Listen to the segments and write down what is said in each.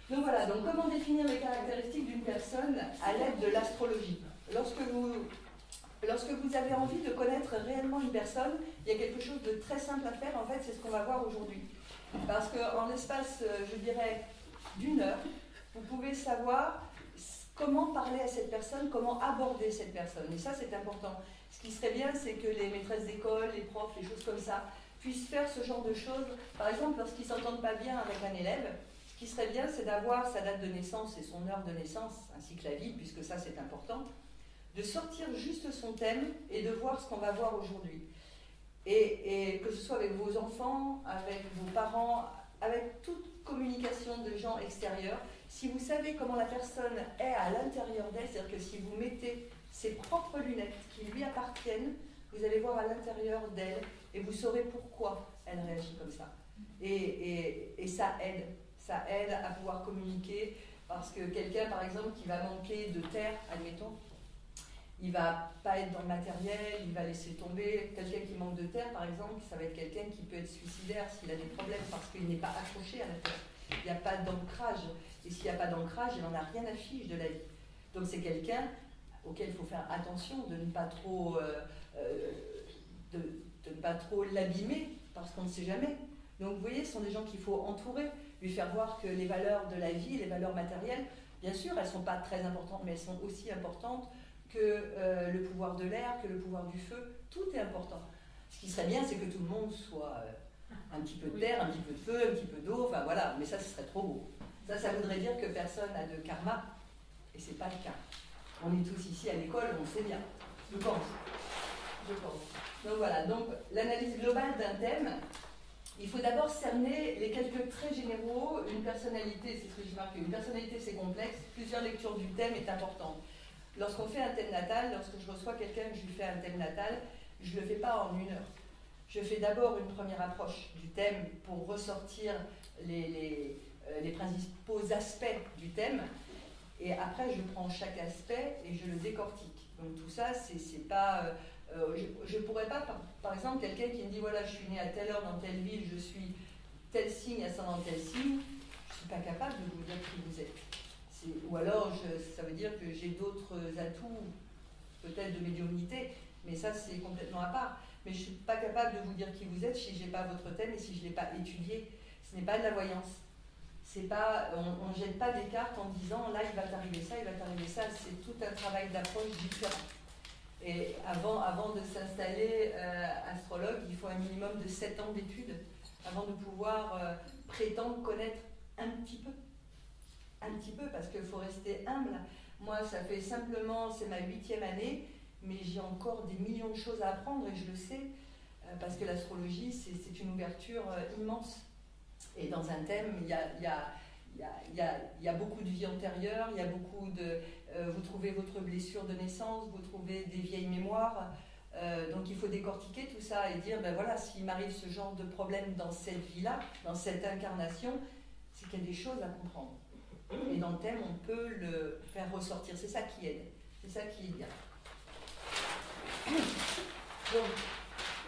Donc voilà, donc comment définir les caractéristiques d'une personne à l'aide de l'astrologie? Lorsque vous avez envie de connaître réellement une personne, il y a quelque chose de très simple à faire, en fait, c'est ce qu'on va voir aujourd'hui. Parce qu'en l'espace, je dirais, d'1 heure, vous pouvez savoir comment parler à cette personne, comment aborder cette personne. Et ça, c'est important. Ce qui serait bien, c'est que les maîtresses d'école, les profs, les choses comme ça, puissent faire ce genre de choses. Par exemple, lorsqu'ils ne s'entendent pas bien avec un élève, ce qui serait bien, c'est d'avoir sa date de naissance et son heure de naissance, ainsi que la ville, puisque ça, c'est important, de sortir juste son thème et de voir ce qu'on va voir aujourd'hui. Et que ce soit avec vos enfants, avec vos parents, avec toute communication de gens extérieurs, si vous savez comment la personne est à l'intérieur d'elle, c'est-à-dire que si vous mettez ses propres lunettes qui lui appartiennent, vous allez voir à l'intérieur d'elle et vous saurez pourquoi elle réagit comme ça. Et ça aide à pouvoir communiquer, parce que quelqu'un, par exemple, qui va manquer de terre, admettons, il ne va pas être dans le matériel, il va laisser tomber. Quelqu'un qui manque de terre, par exemple, ça va être quelqu'un qui peut être suicidaire s'il a des problèmes, parce qu'il n'est pas accroché à la terre. Il n'y a pas d'ancrage. Et s'il n'y a pas d'ancrage, il n'en a rien à fiche de la vie. Donc c'est quelqu'un auquel il faut faire attention de ne pas trop, de ne pas trop l'abîmer, parce qu'on ne sait jamais. Donc vous voyez, ce sont des gens qu'il faut entourer, lui faire voir que les valeurs de la vie, les valeurs matérielles, bien sûr, elles ne sont pas très importantes, mais elles sont aussi importantes que le pouvoir de l'air, que le pouvoir du feu. Tout est important. Ce qui serait bien, c'est que tout le monde soit un petit peu de terre, un petit peu de feu, un petit peu d'eau, enfin voilà, mais ça, ce serait trop beau. Ça voudrait dire que personne n'a de karma, et ce n'est pas le cas. On est tous ici à l'école, on sait bien. Je pense. Donc voilà, donc l'analyse globale d'un thème, il faut d'abord cerner les quelques traits généraux. Une personnalité, c'est ce que j'ai marqué, une personnalité c'est complexe, plusieurs lectures du thème est importante. Lorsqu'on fait un thème natal, lorsque je reçois quelqu'un que je lui fais un thème natal, je ne le fais pas en 1 heure. Je fais d'abord une première approche du thème pour ressortir les principaux aspects du thème, et après je prends chaque aspect et je le décortique. Donc tout ça, c'est pas... je ne pourrais pas, par exemple, quelqu'un qui me dit voilà, je suis né à telle heure dans telle ville, je suis tel signe, ascendant tel signe, je ne suis pas capable de vous dire qui vous êtes. Ou alors, ça veut dire que j'ai d'autres atouts, peut-être de médiumnité, mais ça, c'est complètement à part. Mais je ne suis pas capable de vous dire qui vous êtes si je n'ai pas votre thème et si je ne l'ai pas étudié. Ce n'est pas de la voyance. C'est pas, on ne jette pas des cartes en disant là, il va t'arriver ça, il va t'arriver ça. C'est tout un travail d'approche différent. Et avant de s'installer astrologue, il faut un minimum de 7 ans d'études avant de pouvoir prétendre connaître un petit peu. Un petit peu, parce qu'il faut rester humble. Moi, ça fait simplement, c'est ma 8e année, mais j'ai encore des millions de choses à apprendre, et je le sais, parce que l'astrologie, c'est une ouverture immense. Et dans un thème, il y a beaucoup de vie antérieure, il y a beaucoup de... vous trouvez votre blessure de naissance, vous trouvez des vieilles mémoires, donc il faut décortiquer tout ça et dire, ben voilà, s'il m'arrive ce genre de problème dans cette vie-là, dans cette incarnation, c'est qu'il y a des choses à comprendre. Et dans le thème, on peut le faire ressortir. C'est ça qui aide. C'est ça qui est bien.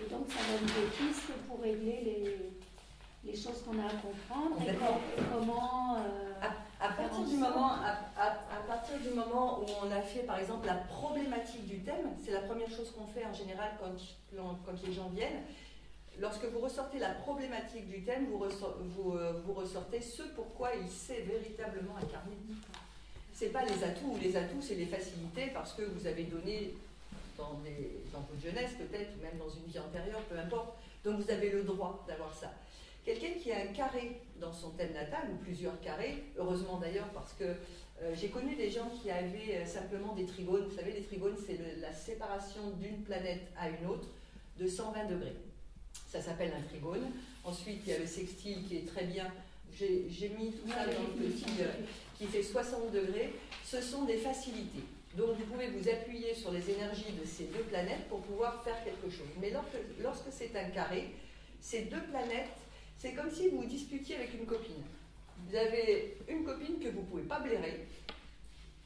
Et donc, ça donne des pistes pour régler les choses qu'on a à comprendre. Et comment... à partir du moment où on a fait, par exemple, la problématique du thème, c'est la première chose qu'on fait en général quand les gens viennent. Lorsque vous ressortez la problématique du thème, vous ressortez ce pourquoi il s'est véritablement incarné. Ce n'est pas les atouts. Les atouts, c'est les facilités parce que vous avez donné dans votre jeunesse, peut-être, ou même dans une vie antérieure, peu importe. Donc vous avez le droit d'avoir ça. Quelqu'un qui a un carré dans son thème natal, ou plusieurs carrés, heureusement d'ailleurs, parce que j'ai connu des gens qui avaient simplement des trigones. Vous savez, les trigones, c'est la séparation d'une planète à une autre de 120 degrés. Ça s'appelle un trigone. Ensuite, il y a le sextile qui est très bien. J'ai mis tout ça dans le petit qui fait 60 degrés. Ce sont des facilités. Donc, vous pouvez vous appuyer sur les énergies de ces 2 planètes pour pouvoir faire quelque chose. Mais lorsque c'est un carré, ces 2 planètes, c'est comme si vous disputiez avec une copine. Vous avez une copine que vous ne pouvez pas blairer,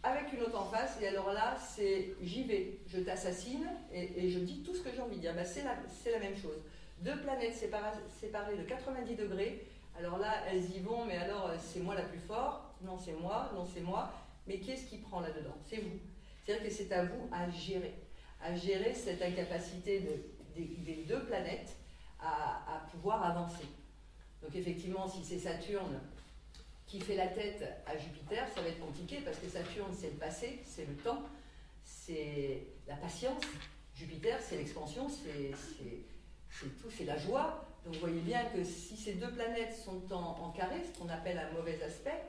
avec une autre en face, et alors là, c'est j'y vais, je t'assassine, et je dis tout ce que j'ai envie de dire. Ben, c'est la même chose. 2 planètes séparées de 90 degrés, Alors là, elles y vont, mais alors c'est moi la plus forte, non c'est moi, non c'est moi, mais qui est-ce qui prend là-dedans? C'est vous. C'est-à-dire que c'est à vous à gérer cette incapacité des deux planètes à pouvoir avancer. Donc effectivement, si c'est Saturne qui fait la tête à Jupiter, ça va être compliqué parce que Saturne, c'est le passé, c'est le temps, c'est la patience. Jupiter, c'est l'expansion, c'est tout, c'est la joie. Donc vous voyez bien que si ces deux planètes sont en carré, ce qu'on appelle un mauvais aspect,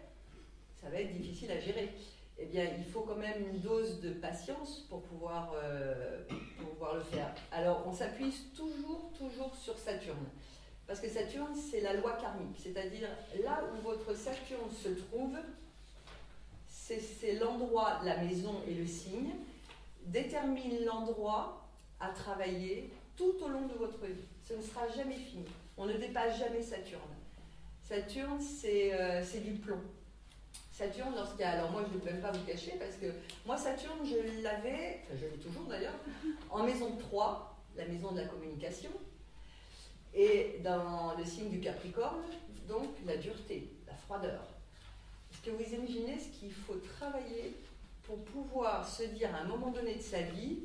ça va être difficile à gérer. Eh bien, il faut quand même une dose de patience pour pouvoir le faire. Alors, on s'appuie toujours sur Saturne. Parce que Saturne, c'est la loi karmique. C'est-à-dire, là où votre Saturne se trouve, c'est l'endroit, la maison et le signe, détermine l'endroit à travailler tout au long de votre vie. Ce ne sera jamais fini. On ne dépasse jamais Saturne. Saturne, c'est du plomb. Saturne, alors moi je ne peux même pas vous cacher parce que moi Saturne je l'avais, enfin je l'ai toujours d'ailleurs, en maison 3, la maison de la communication, et dans le signe du Capricorne, donc la dureté, la froideur. Est-ce que vous imaginez ce qu'il faut travailler pour pouvoir se dire à un moment donné de sa vie,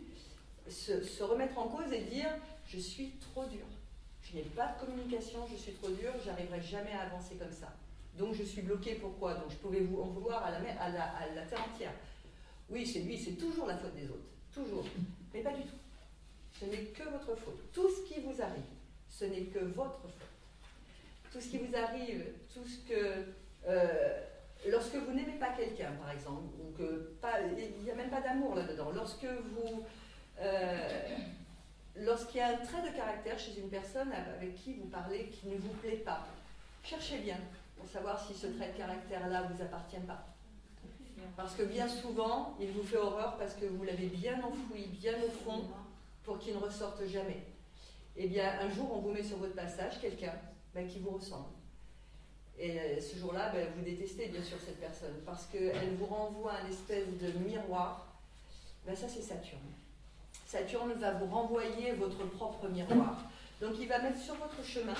se remettre en cause et dire je suis trop dur, je n'ai pas de communication, je suis trop dur, j'arriverai jamais à avancer comme ça. Donc je suis bloquée, pourquoi? Donc je pouvais en vouloir à la terre entière. Oui, c'est lui, c'est toujours la faute des autres. Toujours. Mais pas du tout. Ce n'est que votre faute. Tout ce qui vous arrive, ce n'est que votre faute. Tout ce qui vous arrive, tout ce que... lorsque vous n'aimez pas quelqu'un, par exemple, ou que il n'y a même pas d'amour là-dedans, lorsqu'il y a un trait de caractère chez une personne avec qui vous parlez qui ne vous plaît pas, cherchez bien pour savoir si ce trait de caractère-là ne vous appartient pas. Parce que bien souvent, il vous fait horreur parce que vous l'avez bien enfoui, bien au fond, pour qu'il ne ressorte jamais. Eh bien, un jour, on vous met sur votre passage quelqu'un qui vous ressemble. Et ce jour-là, vous détestez bien sûr cette personne, parce qu'elle vous renvoie un espèce de miroir. Ça, c'est Saturne. Saturne va vous renvoyer votre propre miroir. Donc, il va mettre sur votre chemin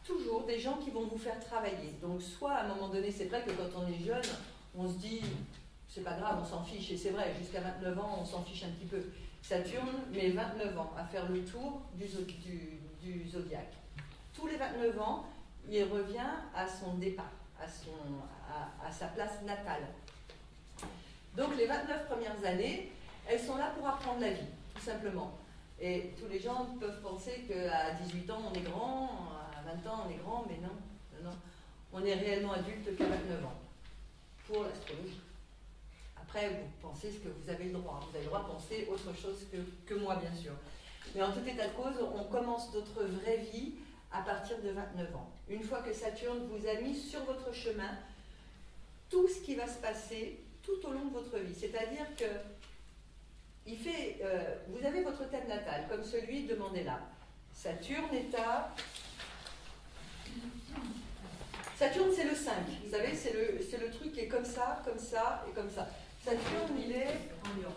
toujours des gens qui vont vous faire travailler. Donc, soit à un moment donné, c'est vrai que quand on est jeune, on se dit, c'est pas grave, on s'en fiche. Et c'est vrai, jusqu'à 29 ans, on s'en fiche un petit peu. Saturne met 29 ans à faire le tour du zodiaque. Tous les 29 ans, il revient à son départ, à sa place natale. Donc, les 29 premières années, elles sont là pour apprendre la vie, tout simplement. Et tous les gens peuvent penser qu'à 18 ans, on est grand, à 20 ans, on est grand, mais non. On est réellement adulte qu'à 29 ans, pour l'astrologie. Après, vous pensez ce que vous avez le droit. Vous avez le droit de penser autre chose que moi, bien sûr. Mais en tout état de cause, on commence notre vraie vie à partir de 29 ans. Une fois que Saturne vous a mis sur votre chemin tout ce qui va se passer tout au long de votre vie. C'est-à-dire que vous avez votre thème natal, comme celui de Mandela. Saturne est à... Saturne, c'est le 5. Vous savez, c'est le truc qui est comme ça et comme ça. Saturne, il est en Lion.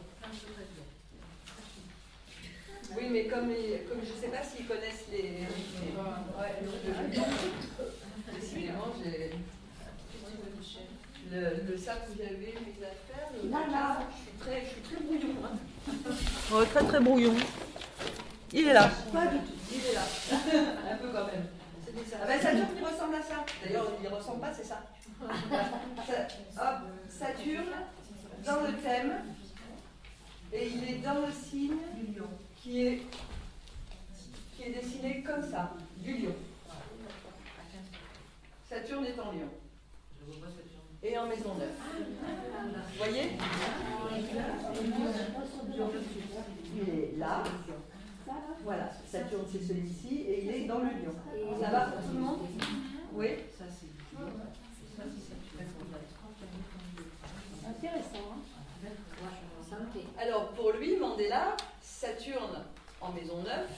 Oui, mais comme je ne sais pas s'ils connaissent les... Décidément, j'ai... Le sac où j'avais mes affaires, je suis très brouillon. Hein. Très brouillon. Il est là. Pas du tout. Il est là. Un peu quand même. Saturne, il ressemble à ça. D'ailleurs, il ne ressemble pas, c'est ça. Saturne, dans le thème, et il est dans le signe du lion, qui est dessiné comme ça, du lion. Saturne est en lion. Et en maison 9. Vous voyez? Il est là. Voilà, Saturne c'est celui-ci et il est dans le lion. Ça va pour tout le monde? Oui. Intéressant, hein? Alors pour lui, Mandela, Saturne en maison 9,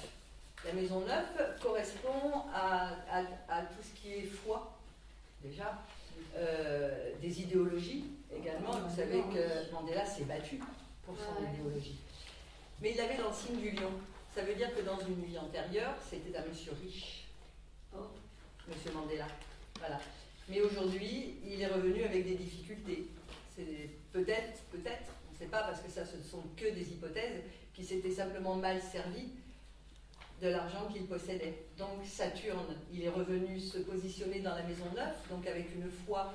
la maison 9 correspond à tout ce qui est foi, déjà. Des idéologies également. Vous savez que Mandela s'est battu pour son idéologie. Mais il avait dans le signe du lion. Ça veut dire que dans une vie antérieure, c'était un monsieur riche. Monsieur Mandela. Voilà. Mais aujourd'hui, il est revenu avec des difficultés. C'est peut-être, on ne sait pas, parce que ça, ce ne sont que des hypothèses, qui s'était simplement mal servi de l'argent qu'il possédait. Donc Saturne, il est revenu se positionner dans la maison 9, donc avec une foi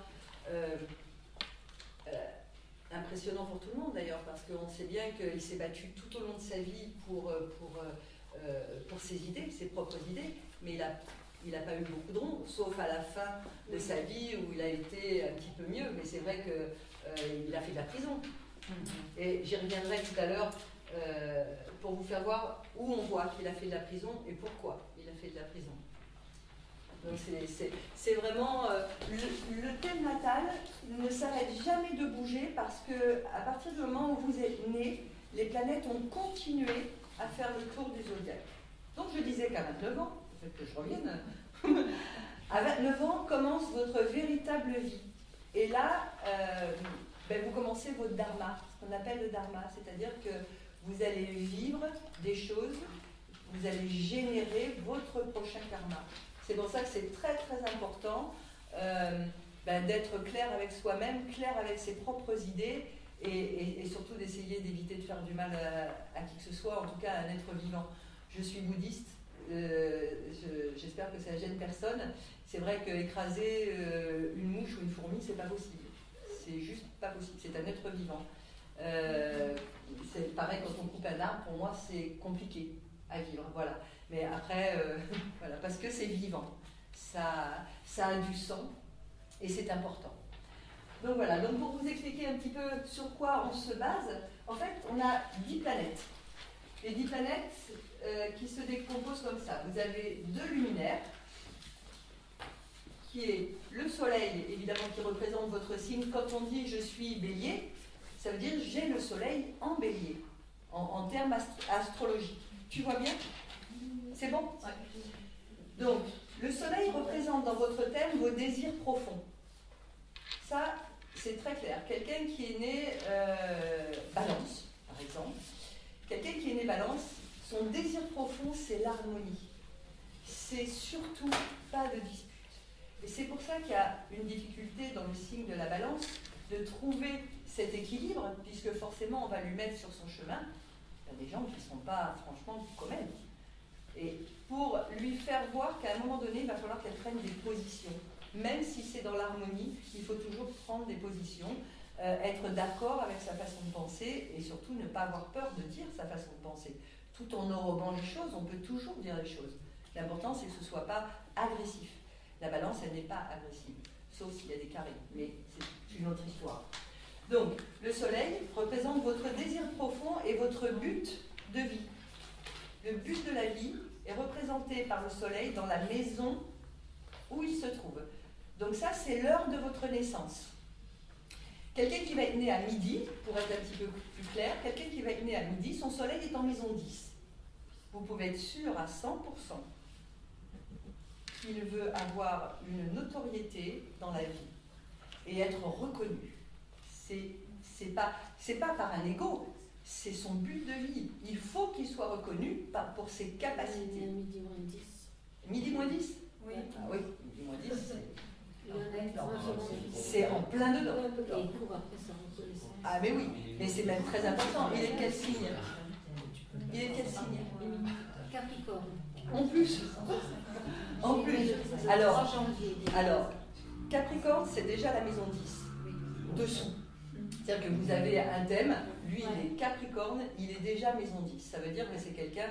impressionnant pour tout le monde d'ailleurs, parce qu'on sait bien qu'il s'est battu tout au long de sa vie pour ses idées, ses propres idées, mais il n'a pas eu beaucoup de ronds, sauf à la fin de sa vie où il a été un petit peu mieux, mais c'est vrai qu'il a fait de la prison. Et j'y reviendrai tout à l'heure pour vous faire voir où on voit qu'il a fait de la prison et pourquoi il a fait de la prison. Donc c'est vraiment le thème natal ne s'arrête jamais de bouger, parce que à partir du moment où vous êtes né, les planètes ont continué à faire le tour du zodiaque. Donc je disais qu'à 29 ans, peut-être que je revienne, à 29 ans commence votre véritable vie. Et là, vous commencez votre dharma, ce qu'on appelle le dharma, c'est-à-dire que vous allez vivre des choses, vous allez générer votre prochain karma. C'est pour ça que c'est très très important d'être clair avec soi-même, clair avec ses propres idées, et surtout d'essayer d'éviter de faire du mal à qui que ce soit, en tout cas à un être vivant. Je suis bouddhiste, j'espère que ça ne gêne personne. C'est vrai qu'écraser une mouche ou une fourmi, c'est pas possible. C'est juste pas possible, c'est un être vivant. C'est pareil quand on coupe un arbre, pour moi c'est compliqué à vivre, voilà. Mais après, voilà, parce que c'est vivant, ça a du sang et c'est important. Donc voilà, donc pour vous expliquer un petit peu sur quoi on se base, en fait on a 10 planètes. Les 10 planètes qui se décomposent comme ça. Vous avez 2 luminaires, qui est le soleil, évidemment, qui représente votre signe. Quand on dit je suis bélier, ça veut dire j'ai le soleil en bélier, en termes astrologiques. Tu vois bien? C'est bon? Ouais. Donc, le soleil représente dans votre thème vos désirs profonds. Ça, c'est très clair. Quelqu'un qui est né Balance, par exemple, quelqu'un qui est né Balance, son désir profond, c'est l'harmonie. C'est surtout pas de dispute. Et c'est pour ça qu'il y a une difficulté dans le signe de la Balance de trouver cet équilibre, puisque forcément on va lui mettre sur son chemin des gens qui ne sont pas franchement comme elle. Et pour lui faire voir qu'à un moment donné, il va falloir qu'elle prenne des positions. Même si c'est dans l'harmonie, il faut toujours prendre des positions, être d'accord avec sa façon de penser et surtout ne pas avoir peur de dire sa façon de penser. Tout en enrobant les choses, on peut toujours dire les choses. L'important, c'est que ce ne soit pas agressif. La Balance, elle n'est pas agressive, sauf s'il y a des carrés, mais c'est une autre histoire. Donc, le soleil représente votre désir profond et votre but de vie. Le but de la vie est représenté par le soleil dans la maison où il se trouve. Donc ça, c'est l'heure de votre naissance. Quelqu'un qui va être né à midi, pour être un petit peu plus clair, quelqu'un qui va être né à midi, son soleil est en maison 10. Vous pouvez être sûr à 100% qu'il veut avoir une notoriété dans la vie et être reconnu. C'est pas par un ego, c'est son but de vie. Il faut qu'il soit reconnu pour ses capacités. Midi moins 10. Midi moins 10 ? Oui. Ah oui, midi moins 10, c'est en plein dedans. Ah mais oui, mais c'est même très important. Il est de quel signe ? Il est de quel signe ? Capricorne. En plus. En plus. Alors, Capricorne, c'est déjà la maison 10, dessous. C'est-à-dire que vous avez un thème, lui il est Capricorne, il est déjà maison 10. Ça veut dire que c'est quelqu'un,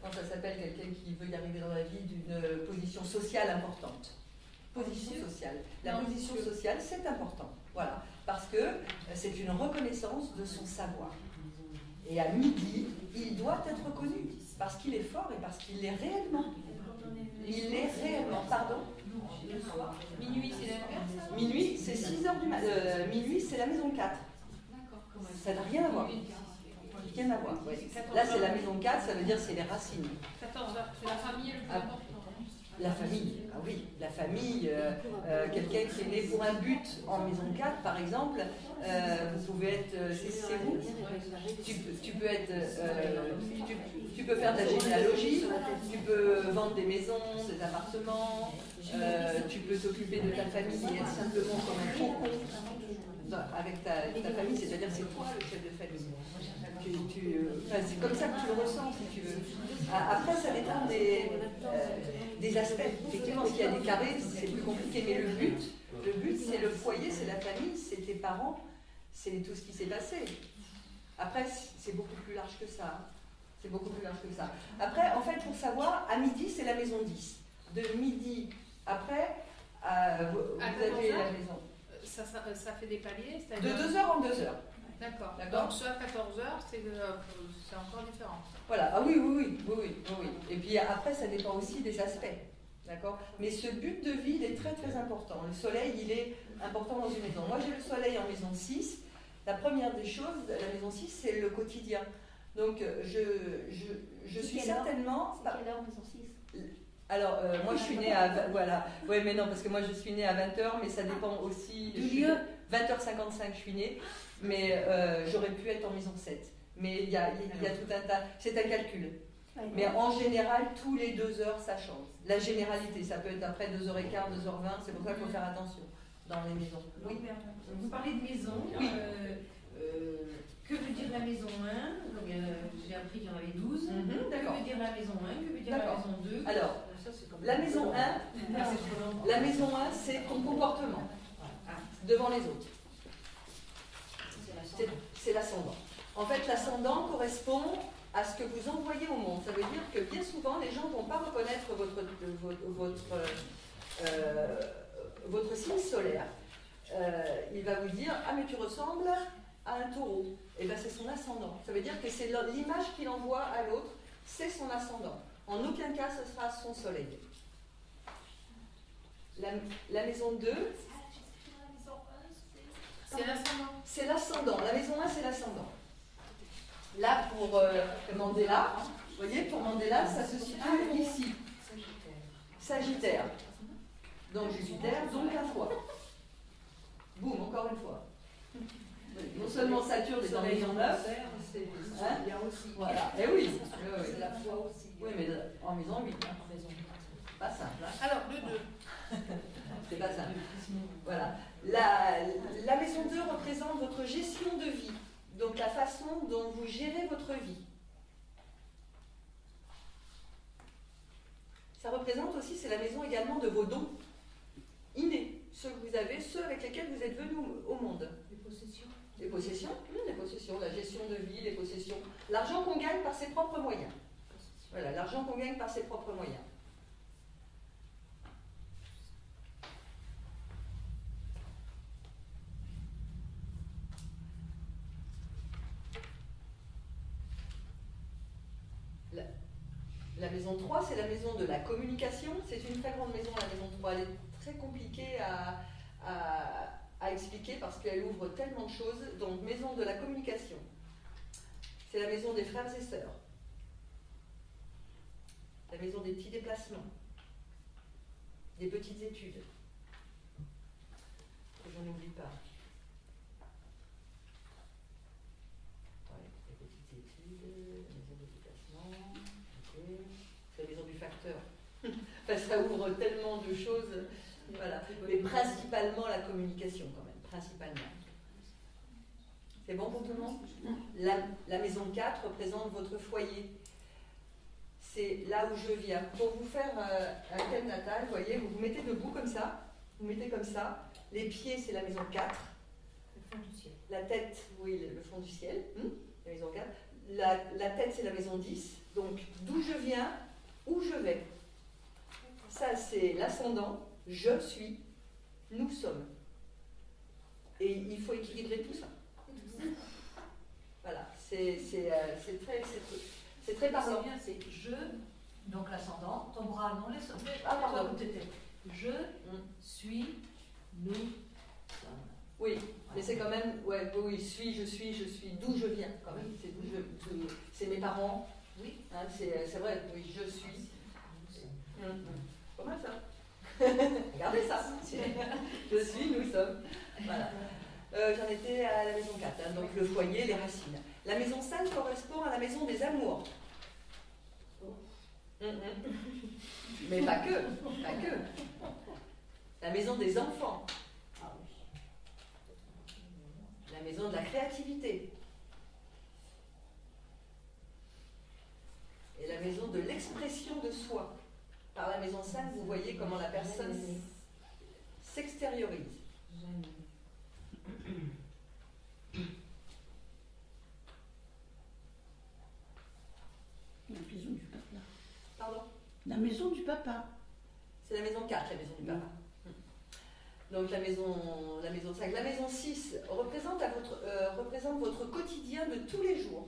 comment ça s'appelle, quelqu'un qui veut y arriver dans la vie d'une position sociale importante. Position sociale. La position sociale, c'est important. Voilà. Parce que c'est une reconnaissance de son savoir. Et à midi, il doit être reconnu. Parce qu'il est fort et parce qu'il l'est réellement. Il l'est réellement. Pardon ? Minuit, c'est l'inverse. Minuit, c'est 6h du matin. Minuit, c'est la maison 4. Ça n'a rien à voir. Rien à voir. Ouais. Là, c'est la maison 4, ça veut dire c'est les racines. 14h, c'est la famille le plus important. La famille, ah oui, la famille, quelqu'un qui est né pour un but en maison 4 par exemple, vous pouvez être, c'est vous, tu peux être, tu peux faire de la généalogie, tu peux vendre des maisons, des appartements, tu peux t'occuper de ta famille et être simplement comme un cocon avec ta famille, c'est-à-dire c'est toi le chef de famille. C'est comme ça que tu le ressens, si tu veux. Après, ça dépend des aspects. Effectivement, s'il y a des carrés, c'est plus compliqué, mais le but, c'est le foyer, c'est la famille, c'est tes parents, c'est tout ce qui s'est passé. Après, c'est beaucoup plus large que ça. C'est beaucoup plus large que ça. Après, en fait, pour savoir, à midi, c'est la maison 10. De midi, après, vous avez la maison. Ça fait des paliers, de 2h en 2h. D'accord. Donc, soit 14h, c'est encore différent. Voilà. Ah oui. Et puis après, ça dépend aussi des aspects. D'accord. Mais ce but de vie, il est très très important. Le soleil, il est important dans une maison. Moi, j'ai le soleil en maison 6. La première des choses, la maison 6, c'est le quotidien. Donc, je suis certainement... C'est quelle heure maison 6 ? Alors, moi, je suis née à... Voilà. Oui, mais non, parce que moi, je suis née à 20h, mais ça dépend aussi... Du lieu. 20h55, je suis née, mais j'aurais pu être en maison 7. Mais il y a tout un tas... C'est un calcul. Ouais, mais en général, tous les 2 heures, ça change. La généralité, ça peut être après 2h15, 2h20, c'est pour ça qu'il faut faire attention dans les maisons. Oui. Vous parlez de maison. Oui. Que veut dire la maison 1 ? J'ai appris qu'il y en avait 12. Que veut dire la maison 1 ? Que veut dire la maison 2 ? Alors, la maison 1, c'est ton comportement devant les autres. C'est l'ascendant. En fait, l'ascendant correspond à ce que vous envoyez au monde. Ça veut dire que bien souvent, les gens ne vont pas reconnaître votre signe solaire. Il va vous dire « Ah, mais tu ressembles à un taureau ». Et bien, c'est son ascendant. Ça veut dire que c'est l'image qu'il envoie à l'autre, c'est son ascendant. En aucun cas, ce sera son soleil. La maison 2... C'est l'ascendant. C'est l'ascendant. La maison 1, c'est l'ascendant. Là, pour Mandela, vous voyez, pour Mandela, ça se situe ici. Sagittaire. Donc Jupiter, donc la foi. Boum, encore une fois. Non seulement Saturne est en maison 9, hein, voilà. Et oui, c'est la foi aussi. Oui, mais en maison 8. Pas simple. Hein. Alors, le 2. C'est pas simple. Voilà. La maison 2 représente votre gestion de vie. Donc la façon dont vous gérez votre vie. Ça représente aussi, c'est la maison également de vos dons innés, ceux que vous avez, ceux avec lesquels vous êtes venus au monde. Les possessions. Les possessions, les possessions, la gestion de vie, les possessions. L'argent qu'on gagne par ses propres moyens. Voilà, l'argent qu'on gagne par ses propres moyens. La maison 3, c'est la maison de la communication. C'est une très grande maison, la maison 3. Elle est très compliquée à expliquer parce qu'elle ouvre tellement de choses. Donc, maison de la communication. C'est la maison des frères et sœurs. La maison des petits déplacements. Des petites études. Que je n'oublie pas. C'est la maison du facteur. Enfin, ça ouvre tellement de choses. Voilà. Mais principalement la communication, quand même. Principalement. C'est bon pour tout le monde ? La maison 4 représente votre foyer. C'est là où je viens. Pour vous faire un thème natal, vous voyez, vous vous mettez debout comme ça. Vous mettez comme ça. Les pieds, c'est la maison 4. Le fond du ciel. La tête, oui, le fond du ciel. La maison 4. La tête, c'est la maison 10. Donc, d'où je viens, où je vais. Ça, c'est l'ascendant. Je suis. Nous sommes. Et il faut équilibrer tout ça. Voilà. C'est très parlant. C'est bien, c'est je, donc l'ascendant, ton bras, non, laisse. Ah, pardon. Je suis, nous sommes. Oui, mais c'est quand même, ouais, oui, je suis, d'où je viens quand même. C'est mes parents. Oui. Hein, c'est vrai, oui, je suis. Pas mal ça. Regardez ça. Je suis, nous sommes. Voilà. J'en étais à la maison 4, hein, donc le foyer, les racines. La maison 5 correspond à la maison des amours. Mais pas que, pas que. La maison des enfants. La maison de la créativité. Et la maison de l'expression de soi. Par la maison 5, vous voyez comment la personne s'extériorise. La maison du papa. Pardon? La maison du papa. C'est la maison 4, la maison du papa. Donc la maison 5. La maison 6 représente votre quotidien de tous les jours.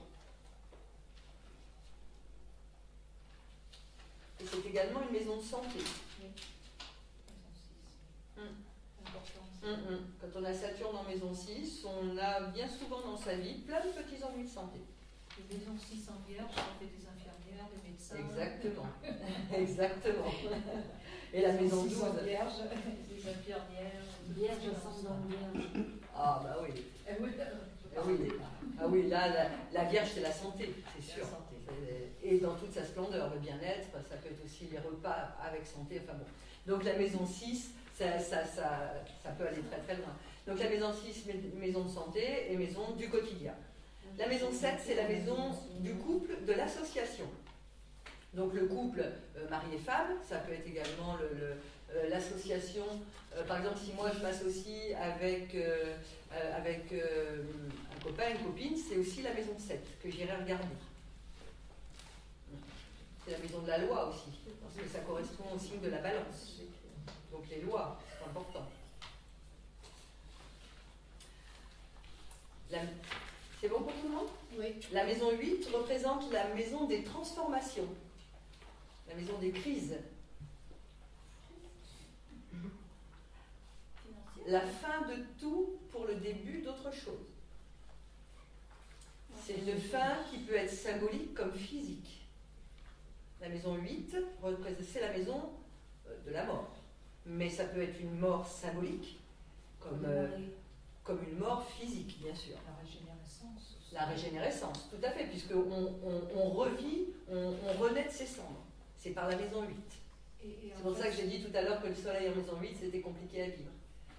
Et c'est également une maison de santé. Quand on a Saturne en maison 6, on a bien souvent dans sa vie plein de petits ennuis de santé. Les maisons 6 en vierge, on fait des infirmières, des médecins. Exactement. Exactement. Et la maison 12 en vierge, des infirmières. Vierge ascendant vierge. Ah bah oui. Ah oui, Ah oui, là, la Vierge, c'est la santé, c'est sûr. Et dans toute sa splendeur, le bien-être, ça peut être aussi les repas avec santé, enfin bon. Donc la maison 6, ça peut aller très très loin. Donc la maison 6, maison de santé et maison du quotidien. La maison 7, c'est la maison du couple, de l'association. Donc le couple mari et femme, ça peut être également l'association. Par exemple, si moi je m'associe avec un copain, une copine, c'est aussi la maison 7 que j'irai regarder. C'est la maison de la loi aussi, parce que ça correspond au signe de la balance. Donc les lois, c'est important. C'est bon pour tout le monde? Oui. La maison 8 représente la maison des transformations, la maison des crises. La fin de tout pour le début d'autre chose. C'est une fin qui peut être symbolique comme physique. La maison 8, c'est la maison de la mort. Mais ça peut être une mort symbolique, comme une mort physique, bien sûr. La régénérescence aussi. La régénérescence, tout à fait, puisqu'on revit, on renaît de ses cendres. C'est par la maison 8. C'est pour ça que j'ai dit tout à l'heure que le soleil en maison 8, c'était compliqué à vivre.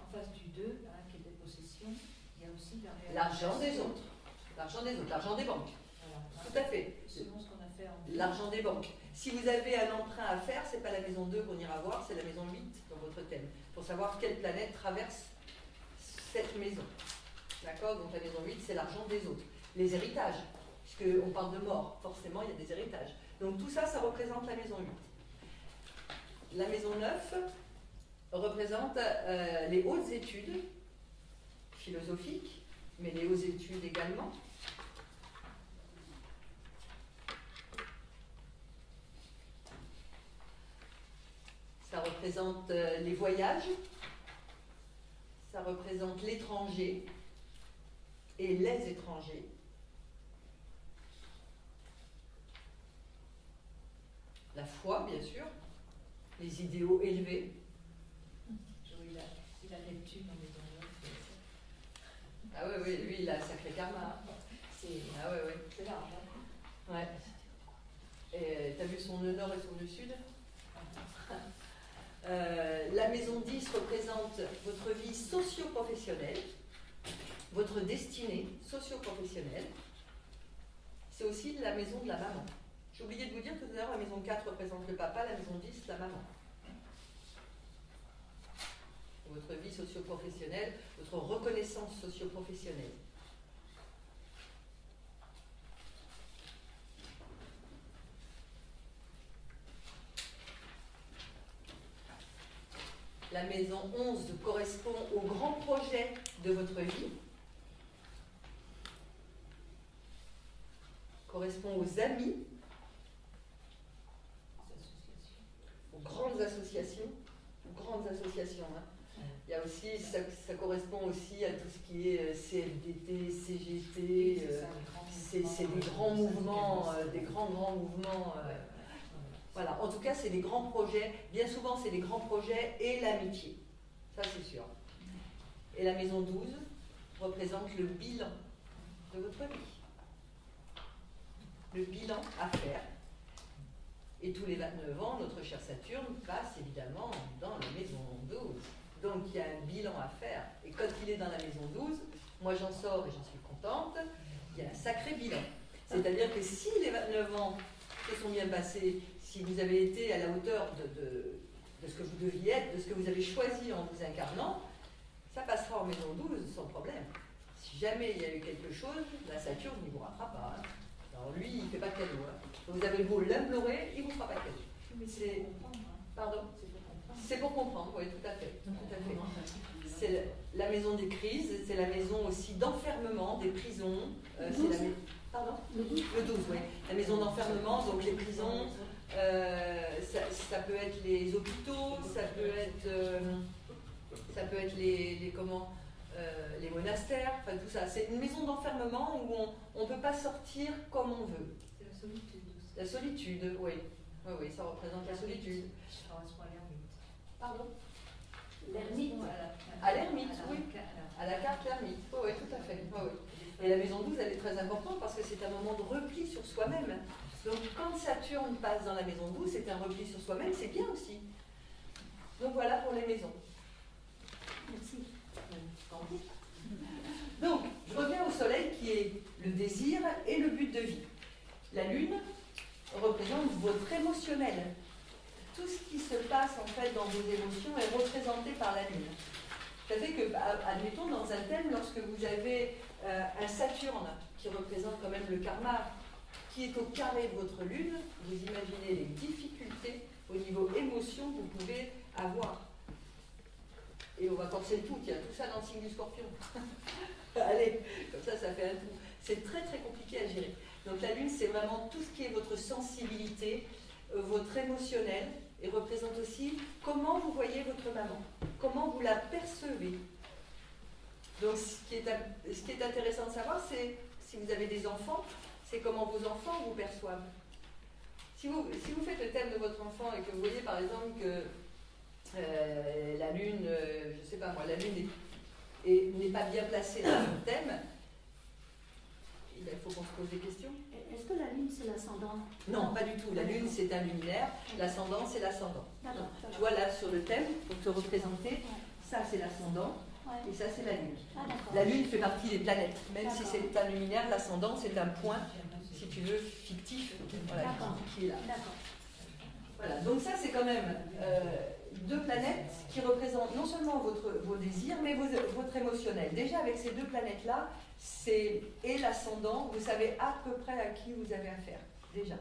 En face du 2, qui est des possessions, il y a aussi l'argent des autres. L'argent des autres, l'argent des banques. Voilà. Tout à fait. Selon ce qu'on a fait en L'argent des banques. Si vous avez un emprunt à faire, c'est pas la maison 2 qu'on ira voir, c'est la maison 8 dans votre thème. Pour savoir quelle planète traverse cette maison. D'accord? Donc la maison 8, c'est l'argent des autres. Les héritages, puisqu'on parle de mort, forcément il y a des héritages. Donc tout ça, ça représente la maison 8. La maison 9 représente les hautes études philosophiques, mais les hautes études également. Ça représente les voyages, ça représente l'étranger et les étrangers. La foi, bien sûr, les idéaux élevés. Il a Neptune en maison 9. Ah oui, lui, il a un sacré karma. Ah oui, C'est large. Ouais. Et t'as vu son nœud nord et son nœud sud? La maison 10 représente votre vie socio-professionnelle, votre destinée socio-professionnelle. C'est aussi la maison de la maman. J'ai oublié de vous dire tout à l'heure, la maison 4 représente le papa, la maison 10, la maman. Votre vie socio-professionnelle, votre reconnaissance socio-professionnelle. La maison 11 correspond au grand projet de votre vie, correspond aux amis, aux grandes associations, hein. Il y a aussi, ça correspond aussi à tout ce qui est CFDT, CGT, c'est des grands mouvements, des grands mouvements Voilà, en tout cas, c'est des grands projets. Bien souvent, c'est des grands projets et l'amitié. Ça, c'est sûr. Et la maison 12 représente le bilan de votre vie. Le bilan à faire. Et tous les 29 ans, notre cher Saturne passe évidemment dans la maison 12. Donc, il y a un bilan à faire. Et quand il est dans la maison 12, moi j'en sors et j'en suis contente, il y a un sacré bilan. C'est-à-dire que si les 29 ans se sont bien passés, si vous avez été à la hauteur de ce que vous deviez être, de ce que vous avez choisi en vous incarnant, ça passera en maison 12 sans problème. Si jamais il y a eu quelque chose, la Saturne ne vous rattrape pas. Hein. Alors lui, il ne fait pas de cadeau. Hein. Vous avez beau l'implorer, il ne vous fera pas de cadeau. Mais c'est pour comprendre. Pardon? C'est pour comprendre, oui, tout à fait. Tout à fait. C'est la maison des crises, c'est la maison aussi d'enfermement, des prisons. Pardon? Le 12, oui. La maison d'enfermement, donc les prisons, ça peut être les hôpitaux, ça peut être les monastères, enfin tout ça. C'est une maison d'enfermement où on ne peut pas sortir comme on veut. C'est la solitude aussi. La solitude, oui. Oui, ça représente la solitude. Ça correspond à l'ermite. Pardon? L'ermite. À l'ermite, oui. À la carte l'ermite. Oui, tout à fait. Oui. Et la maison 12, elle est très importante parce que c'est un moment de repli sur soi-même. Donc quand Saturne passe dans la maison 12, c'est un repli sur soi-même, c'est bien aussi. Donc voilà pour les maisons. Merci. Donc, je reviens au soleil qui est le désir et le but de vie. La lune représente votre émotionnel. Tout ce qui se passe en fait dans vos émotions est représenté par la lune. Ça fait que, admettons, dans un thème, lorsque vous avez un Saturne qui représente quand même le karma, qui est au carré de votre lune, vous imaginez les difficultés au niveau émotion que vous pouvez avoir. Et on va corser le tout, il y a tout ça dans le signe du Scorpion. Allez, comme ça fait un tout. C'est très très compliqué à gérer. Donc la lune, c'est vraiment tout ce qui est votre sensibilité, votre émotionnel, et représente aussi comment vous voyez votre maman, comment vous la percevez. Donc ce qui est intéressant de savoir, c'est si vous avez des enfants, c'est comment vos enfants vous perçoivent. Si vous faites le thème de votre enfant et que vous voyez par exemple que la lune, je ne sais pas moi, la lune n'est pas bien placée dans le thème, il faut qu'on se pose des questions. Est-ce que la lune, c'est l'ascendant? Non, pas du tout. La lune, c'est un luminaire. L'ascendant, c'est l'ascendant. Tu vois, là, sur le thème, pour te représenter, ça, c'est l'ascendant, et ça, c'est la lune. La lune fait partie des planètes. Même si c'est un luminaire, l'ascendant, c'est un point, si tu veux, fictif, voilà, qui est là. Voilà. Donc ça, c'est quand même deux planètes qui représentent non seulement vos désirs, mais votre émotionnel. Déjà, avec ces deux planètes-là, et l'ascendant, vous savez à peu près à qui vous avez affaire, déjà.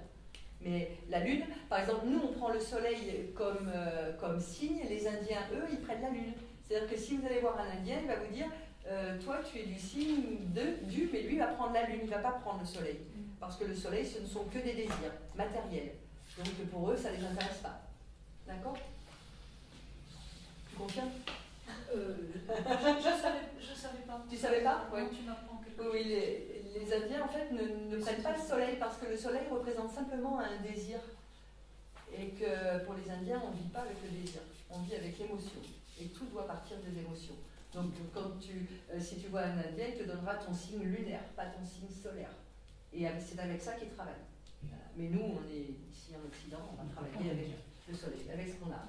Mais la lune, par exemple, nous, on prend le soleil comme signe, les Indiens, eux, ils prennent la lune. C'est-à-dire que si vous allez voir un Indien, il va vous dire, toi, tu es du signe du, mais lui, il va prendre la lune, il ne va pas prendre le soleil. Parce que le soleil, ce ne sont que des désirs matériels. Donc pour eux, ça ne les intéresse pas. D'accord? Tu confirmes? Je savais pas. Tu savais pas? Oui. Tu m'apprends quelque chose. Oui, les Indiens en fait ne prennent pas le soleil parce que le soleil représente simplement un désir. Et que pour les Indiens, on ne vit pas avec le désir, on vit avec l'émotion. Et tout doit partir des émotions. Donc si tu vois un Indien, il te donnera ton signe lunaire, pas ton signe solaire. Et c'est avec ça qu'il travaille. Voilà. Mais nous, on est ici en Occident, on va travailler avec le soleil, avec ce qu'on a.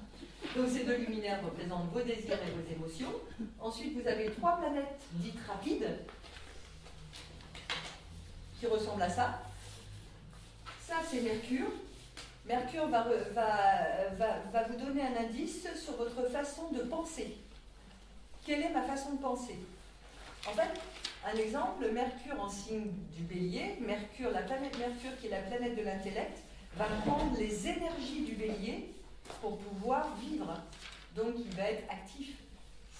Donc ces deux luminaires représentent vos désirs et vos émotions. Ensuite, vous avez trois planètes dites rapides qui ressemblent à ça. Ça, c'est Mercure. Mercure va vous donner un indice sur votre façon de penser. Quelle est ma façon de penser? En fait, un exemple, Mercure en signe du Bélier, Mercure, la planète Mercure qui est la planète de l'intellect, va prendre les énergies du Bélier pour pouvoir vivre. Donc il va être actif.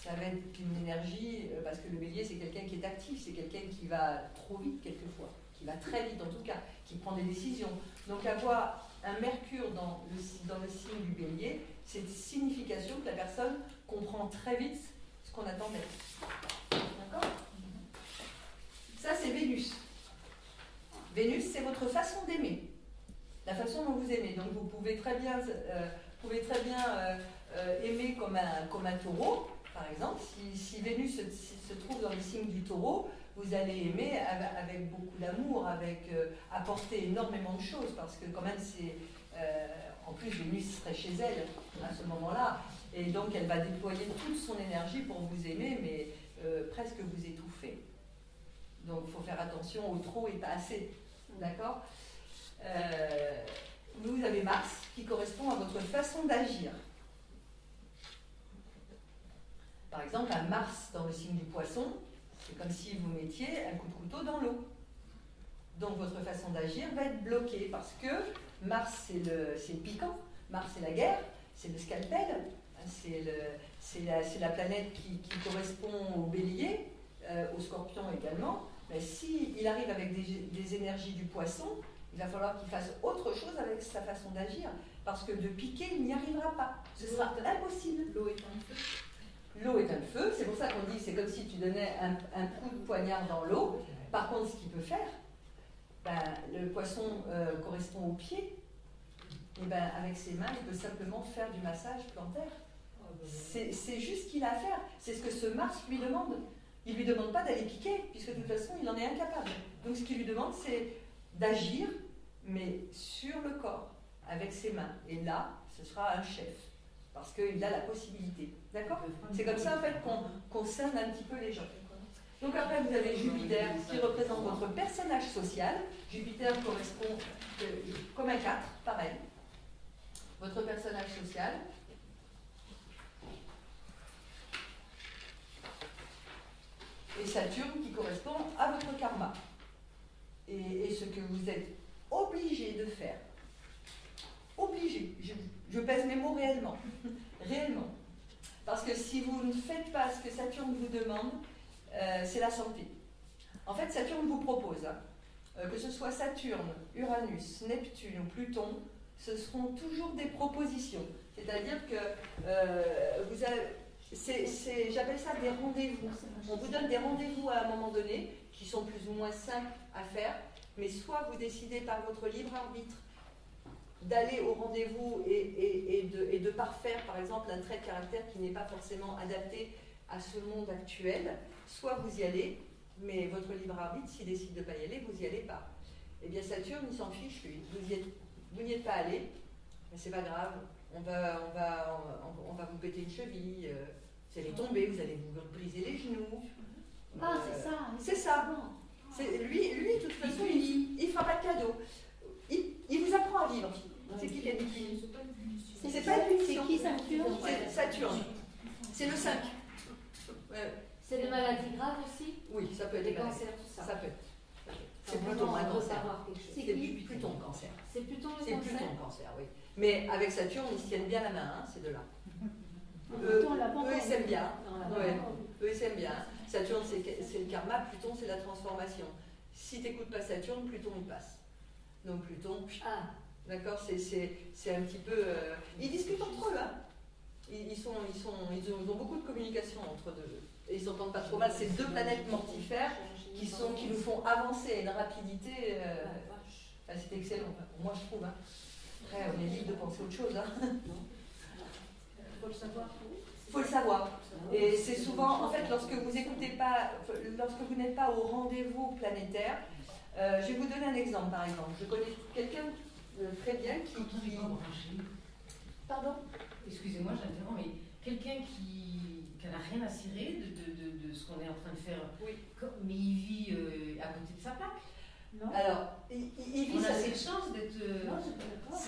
Ça va être une énergie, parce que le Bélier c'est quelqu'un qui est actif, c'est quelqu'un qui va trop vite quelquefois, qui va très vite en tout cas, qui prend des décisions. Donc avoir un Mercure dans le signe du Bélier, c'est une signification que la personne comprend très vite ce qu'on attend d'elle. D'accord? Ça c'est Vénus. Vénus c'est votre façon d'aimer. la façon dont vous aimez. Donc vous pouvez très bien, aimer comme un taureau, par exemple. Si Vénus se trouve dans le signe du taureau, vous allez aimer avec beaucoup d'amour, apporter énormément de choses, parce que quand même en plus Vénus serait chez elle à ce moment-là, et donc elle va déployer toute son énergie pour vous aimer, mais presque vous étouffer. Donc il faut faire attention au trop et pas assez, d'accord? Vous avez Mars qui correspond à votre façon d'agir. Par exemple, un Mars dans le signe du Poisson, c'est comme si vous mettiez un coup de couteau dans l'eau. Donc votre façon d'agir va être bloquée parce que Mars c'est le piquant, Mars c'est la guerre, c'est le scalpel, c'est la planète qui correspond au Bélier, au Scorpion également. Mais s'il arrive avec des énergies du Poisson, il va falloir qu'il fasse autre chose avec sa façon d'agir, parce que de piquer, il n'y arrivera pas. Ce sera impossible. L'eau est un feu. L'eau est un feu, c'est pour ça qu'on dit c'est comme si tu donnais un coup de poignard dans l'eau. Par contre, ce qu'il peut faire, le poisson correspond au pied, et avec ses mains, il peut simplement faire du massage plantaire. C'est juste ce qu'il a à faire, c'est ce que ce Mars lui demande. Il ne lui demande pas d'aller piquer, puisque de toute façon, il en est incapable. Donc ce qu'il lui demande, c'est d'agir, mais sur le corps, avec ses mains. Et là, ce sera un chef, parce qu'il a la possibilité. D'accord? C'est comme ça, en fait, qu'on cerne un petit peu les gens. Donc après, vous avez Jupiter, qui représente votre personnage social. Jupiter correspond comme un 4, pareil. Votre personnage social. Et Saturne qui correspond à votre karma. Et ce que vous êtes obligé de faire. Obligé. Je pèse mes mots réellement. Réellement. Parce que si vous ne faites pas ce que Saturne vous demande, c'est la santé. En fait, Saturne vous propose, que ce soit Saturne, Uranus, Neptune ou Pluton, ce seront toujours des propositions. C'est-à-dire que vous avez... j'appelle ça des rendez-vous. On vous donne des rendez-vous à un moment donné, qui sont plus ou moins simples à faire, mais soit vous décidez par votre libre arbitre d'aller au rendez-vous et de parfaire, par exemple, un trait de caractère qui n'est pas forcément adapté à ce monde actuel, soit vous y allez, mais votre libre arbitre, s'il décide de ne pas y aller, vous n'y allez pas. Eh bien, Saturne, il s'en fiche, lui. Vous n'y êtes pas allé, mais c'est pas grave. On va vous péter une cheville, vous allez tomber, vous allez vous briser les genoux. Ah, c'est ça. C'est ça. Lui, de toute façon, il ne fera pas de cadeau. Il vous apprend à vivre. C'est qui a dit qui? C'est pas une punition. C'est qui Saturne? C'est Saturne. C'est le 5. C'est des maladies graves aussi? Oui, ça peut être des des maladies. cancers, tout ça. Ça peut être. C'est Vraiment, Pluton, un on veut cancer. savoir quelque chose. C'est Pluton, cancer. C'est Pluton le C'est cancer? Pluton, cancer, oui. Mais avec Saturne, ils se tiennent bien la main, ces deux-là. Eux, ils s'aiment bien. Non, on l'a pas Ouais. encore vu. Eux, ils s'aiment bien. Saturne, c'est le karma. Pluton, c'est la transformation. Si tu n'écoutes pas Saturne, Pluton, il passe. Donc Pluton, Ah, d'accord, c'est un petit peu... Ils discutent entre eux, hein. Ils ont beaucoup de communication entre deux. Et ils s'entendent pas trop mal. C'est deux planètes mortifères qui nous font avancer à une rapidité... c'est excellent, moi je trouve. Hein. Après, on est libre de penser autre chose. Hein. Il faut le savoir. Il faut le savoir. Et c'est souvent, en fait, lorsque vous n'êtes pas au rendez-vous planétaire, je vais vous donner un exemple, par exemple. Je connais quelqu'un très bien qui... Pardon? Excusez-moi, j'interromps, mais quelqu'un qui n'a rien à cirer de ce qu'on est en train de faire, Oui. Mais il vit à côté de sa plaque. Non. Alors, il vit On a sa... cette chance d'être... Non, c'est pas d'accord.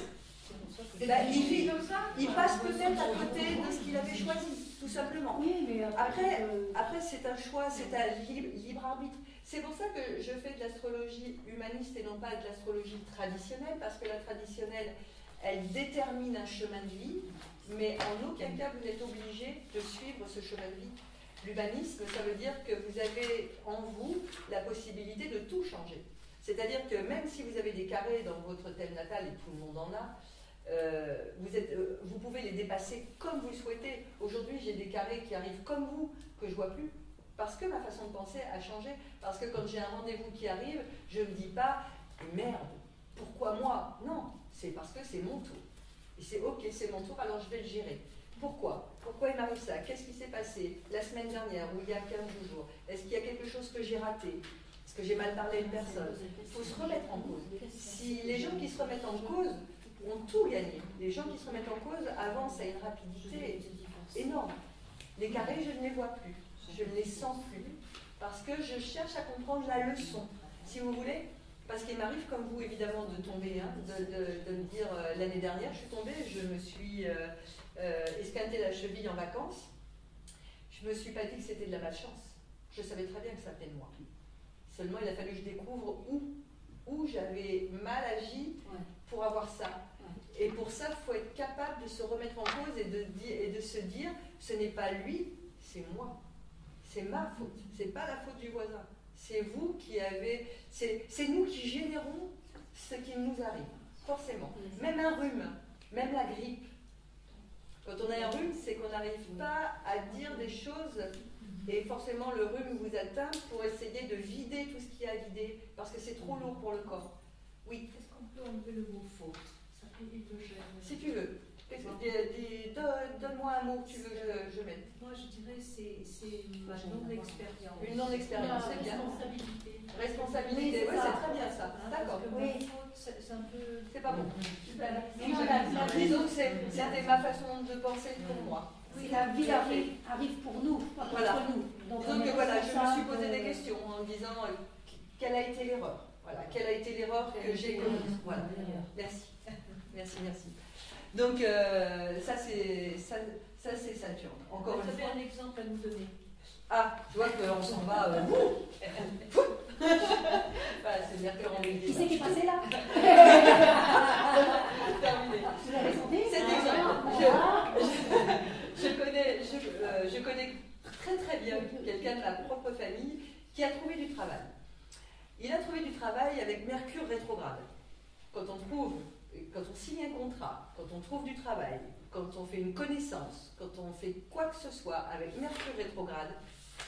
il vit comme ça. Il passe peut-être à côté de ce qu'il avait choisi, tout simplement. Oui, mais Après c'est un choix, c'est un libre arbitre. C'est pour ça que je fais de l'astrologie humaniste et non pas de l'astrologie traditionnelle, parce que la traditionnelle, elle détermine un chemin de vie, mais en aucun cas vous n'êtes obligé de suivre ce chemin de vie. L'humanisme, ça veut dire que vous avez en vous la possibilité de tout changer. C'est-à-dire que même si vous avez des carrés dans votre thème natal, et tout le monde en a, vous pouvez les dépasser comme vous le souhaitez. Aujourd'hui, j'ai des carrés qui arrivent comme vous, que je ne vois plus, parce que ma façon de penser a changé. Parce que quand j'ai un rendez-vous qui arrive, je ne me dis pas « merde, Pourquoi moi? Non, c'est parce que c'est mon tour. Et c'est ok, c'est mon tour, alors je vais le gérer. Pourquoi? Pourquoi il m'arrive ça? Qu'est-ce qui s'est passé la semaine dernière ou il y a 15 jours? Est-ce qu'il y a quelque chose que j'ai raté? Est-ce que j'ai mal parlé à une personne? Il faut se remettre en cause. Si les gens qui se remettent en cause ont tout gagné, les gens qui se remettent en cause avancent à une rapidité énorme. Les carrés, je ne les vois plus, je ne les sens plus, parce que je cherche à comprendre la leçon. Si vous voulez, parce qu'il m'arrive comme vous évidemment de tomber, hein, de me dire l'année dernière, je suis tombée, je me suis esquinté la cheville en vacances, je ne me suis pas dit que c'était de la malchance. Je savais très bien que ça venait de moi. Seulement, il a fallu que je découvre où j'avais mal agi pour avoir ça. Et pour ça, il faut être capable de se remettre en cause et de se dire, ce n'est pas lui, c'est moi. C'est ma faute. Ce n'est pas la faute du voisin. C'est vous qui avez... C'est nous qui générons ce qui nous arrive, forcément. Même un rhume, même la grippe. Quand on a un rhume, c'est qu'on n'arrive pas à dire des choses et forcément le rhume vous atteint pour essayer de vider tout ce qu'il y a à vider parce que c'est trop lourd pour le corps. Oui. Est-ce qu'on peut enlever le mot faute? Ça fait illogène. Si tu veux. Donne-moi un mot que tu veux que je mette. Moi, je dirais c'est une non-expérience. Une non-expérience, c'est bien. Responsabilité. Responsabilité, oui, c'est très bien ça. D'accord. Oui. C'est un peu... C'est pas bon. La Disons que c'était ma façon de penser pour moi. Oui, la vie arrive pour nous, pas pour Voilà. nous. Donc, Disons que voilà, je me suis posé des questions en me disant quelle a été l'erreur. Voilà, quelle a été l'erreur que j'ai commise. Voilà. Merci. Merci. Donc ça c'est Saturne. Encore une Vous avez fois. un exemple à nous donner? Ah, tu vois qu'on s'en va. Voilà, c'est Mercure en Bélier. qui c'est qui est passé là? Terminé. Vous l'avez senti? Cet exemple, je connais très très bien quelqu'un de ma propre famille qui a trouvé du travail. Il a trouvé du travail avec Mercure rétrograde. Quand on signe un contrat, quand on trouve du travail, quand on fait une connaissance, quand on fait quoi que ce soit avec Mercure rétrograde,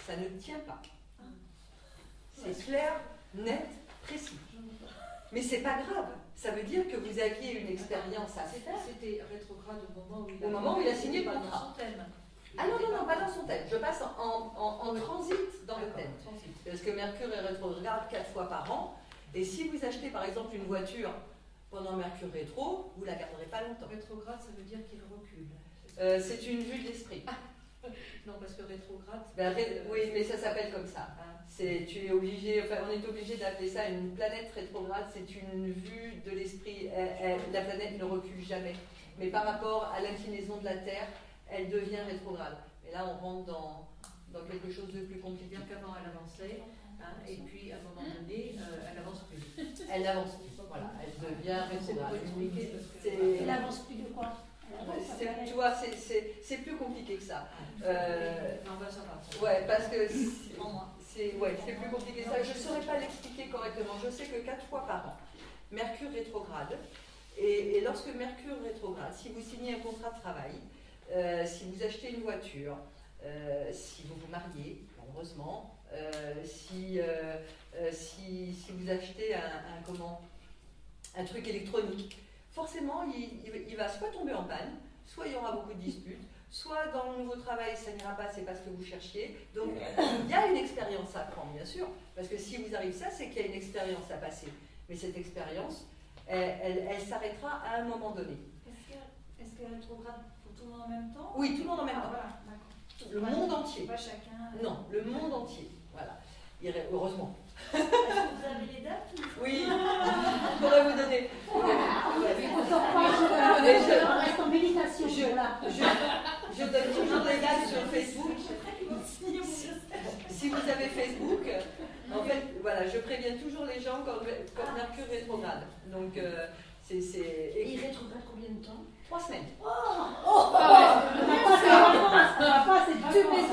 ça ne tient pas. C'est clair, net, précis. Mais c'est pas grave. Ça veut dire que vous aviez une expérience à faire. C'était rétrograde au moment où il a signé le pas contrat. dans son thème. Ah non, pas dans son thème. Je passe en transit dans le thème. Parce que Mercure est rétrograde 4 fois par an. Et si vous achetez par exemple une voiture pendant Mercure rétro, vous ne la garderez pas longtemps. Rétrograde, ça veut dire qu'il recule. C'est une vue de l'esprit. Non, parce que rétrograde... Oui, mais ça s'appelle comme ça. On est obligé d'appeler ça une planète rétrograde. C'est une vue de l'esprit. La planète ne recule jamais. Mais par rapport à l'inclinaison de la Terre, elle devient rétrograde. Et là, on rentre dans quelque chose de plus compliqué. Bien qu'avant, elle avançait. Et puis, à un moment donné, elle avance plus. Elle n'avance plus. Voilà, elle devient rétrograde. Elle avance plus de quoi? Tu vois, c'est plus compliqué que ça. Non, bah, ça va. Ouais, parce que c'est plus compliqué que ça. Je ne saurais pas l'expliquer correctement. Je sais que 4 fois par an, Mercure rétrograde. Et lorsque Mercure rétrograde, si vous signez un contrat de travail, si vous achetez une voiture, si vous vous mariez, heureusement, si vous achetez un truc électronique, forcément, il va soit tomber en panne, soit il y aura beaucoup de disputes, soit dans le nouveau travail, ça n'ira pas, c'est pas ce que vous cherchiez. Donc, il y a une expérience à prendre, bien sûr, parce que si vous arrive ça, c'est qu'il y a une expérience à passer. Mais cette expérience, elle s'arrêtera à un moment donné. Est-ce qu'elle rétrograde pour tout le monde en même temps? Oui, tout le monde en même temps. Voilà, d'accord. Le monde entier. Pas chacun. Non, le monde entier. Voilà. Heureusement. Est-ce que vous avez les dates? Oui, je pourrais vous donner. On reste en méditation. Je donne toujours les dates sur Facebook. Si vous avez Facebook, en fait, voilà, je préviens toujours les gens quand Mercure rétrograde. Donc, c'est. Il rétrograde combien de temps? 3 semaines. Papa, c'est tu mets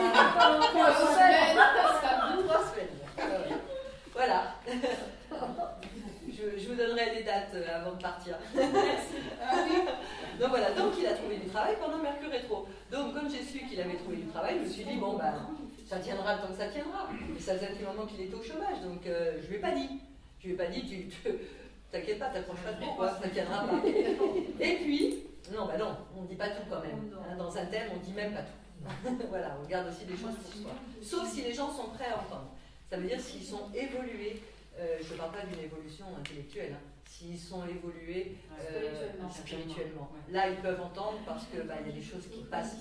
3 semaines. Voilà. Je vous donnerai les dates avant de partir. Donc voilà, donc il a trouvé du travail pendant Mercure rétro. Donc quand j'ai su qu'il avait trouvé du travail, je me suis dit, bon ben, ça tiendra tant que ça tiendra. Et ça faisait un petit moment qu'il était au chômage, donc je lui ai pas dit. Je lui ai pas dit, T'inquiète pas, t'approches pas trop, quoi, ça ne tiendra pas. Et puis, non, on ne dit pas tout quand même. Hein, dans un thème, on ne dit même pas tout. Voilà, on garde aussi des choses pour soi. Sauf si les gens sont prêts à entendre. Ça veut dire s'ils sont évolués, je ne parle pas d'une évolution intellectuelle, hein, s'ils sont évolués spirituellement. Là, ils peuvent entendre parce qu'il y a des choses qui passent.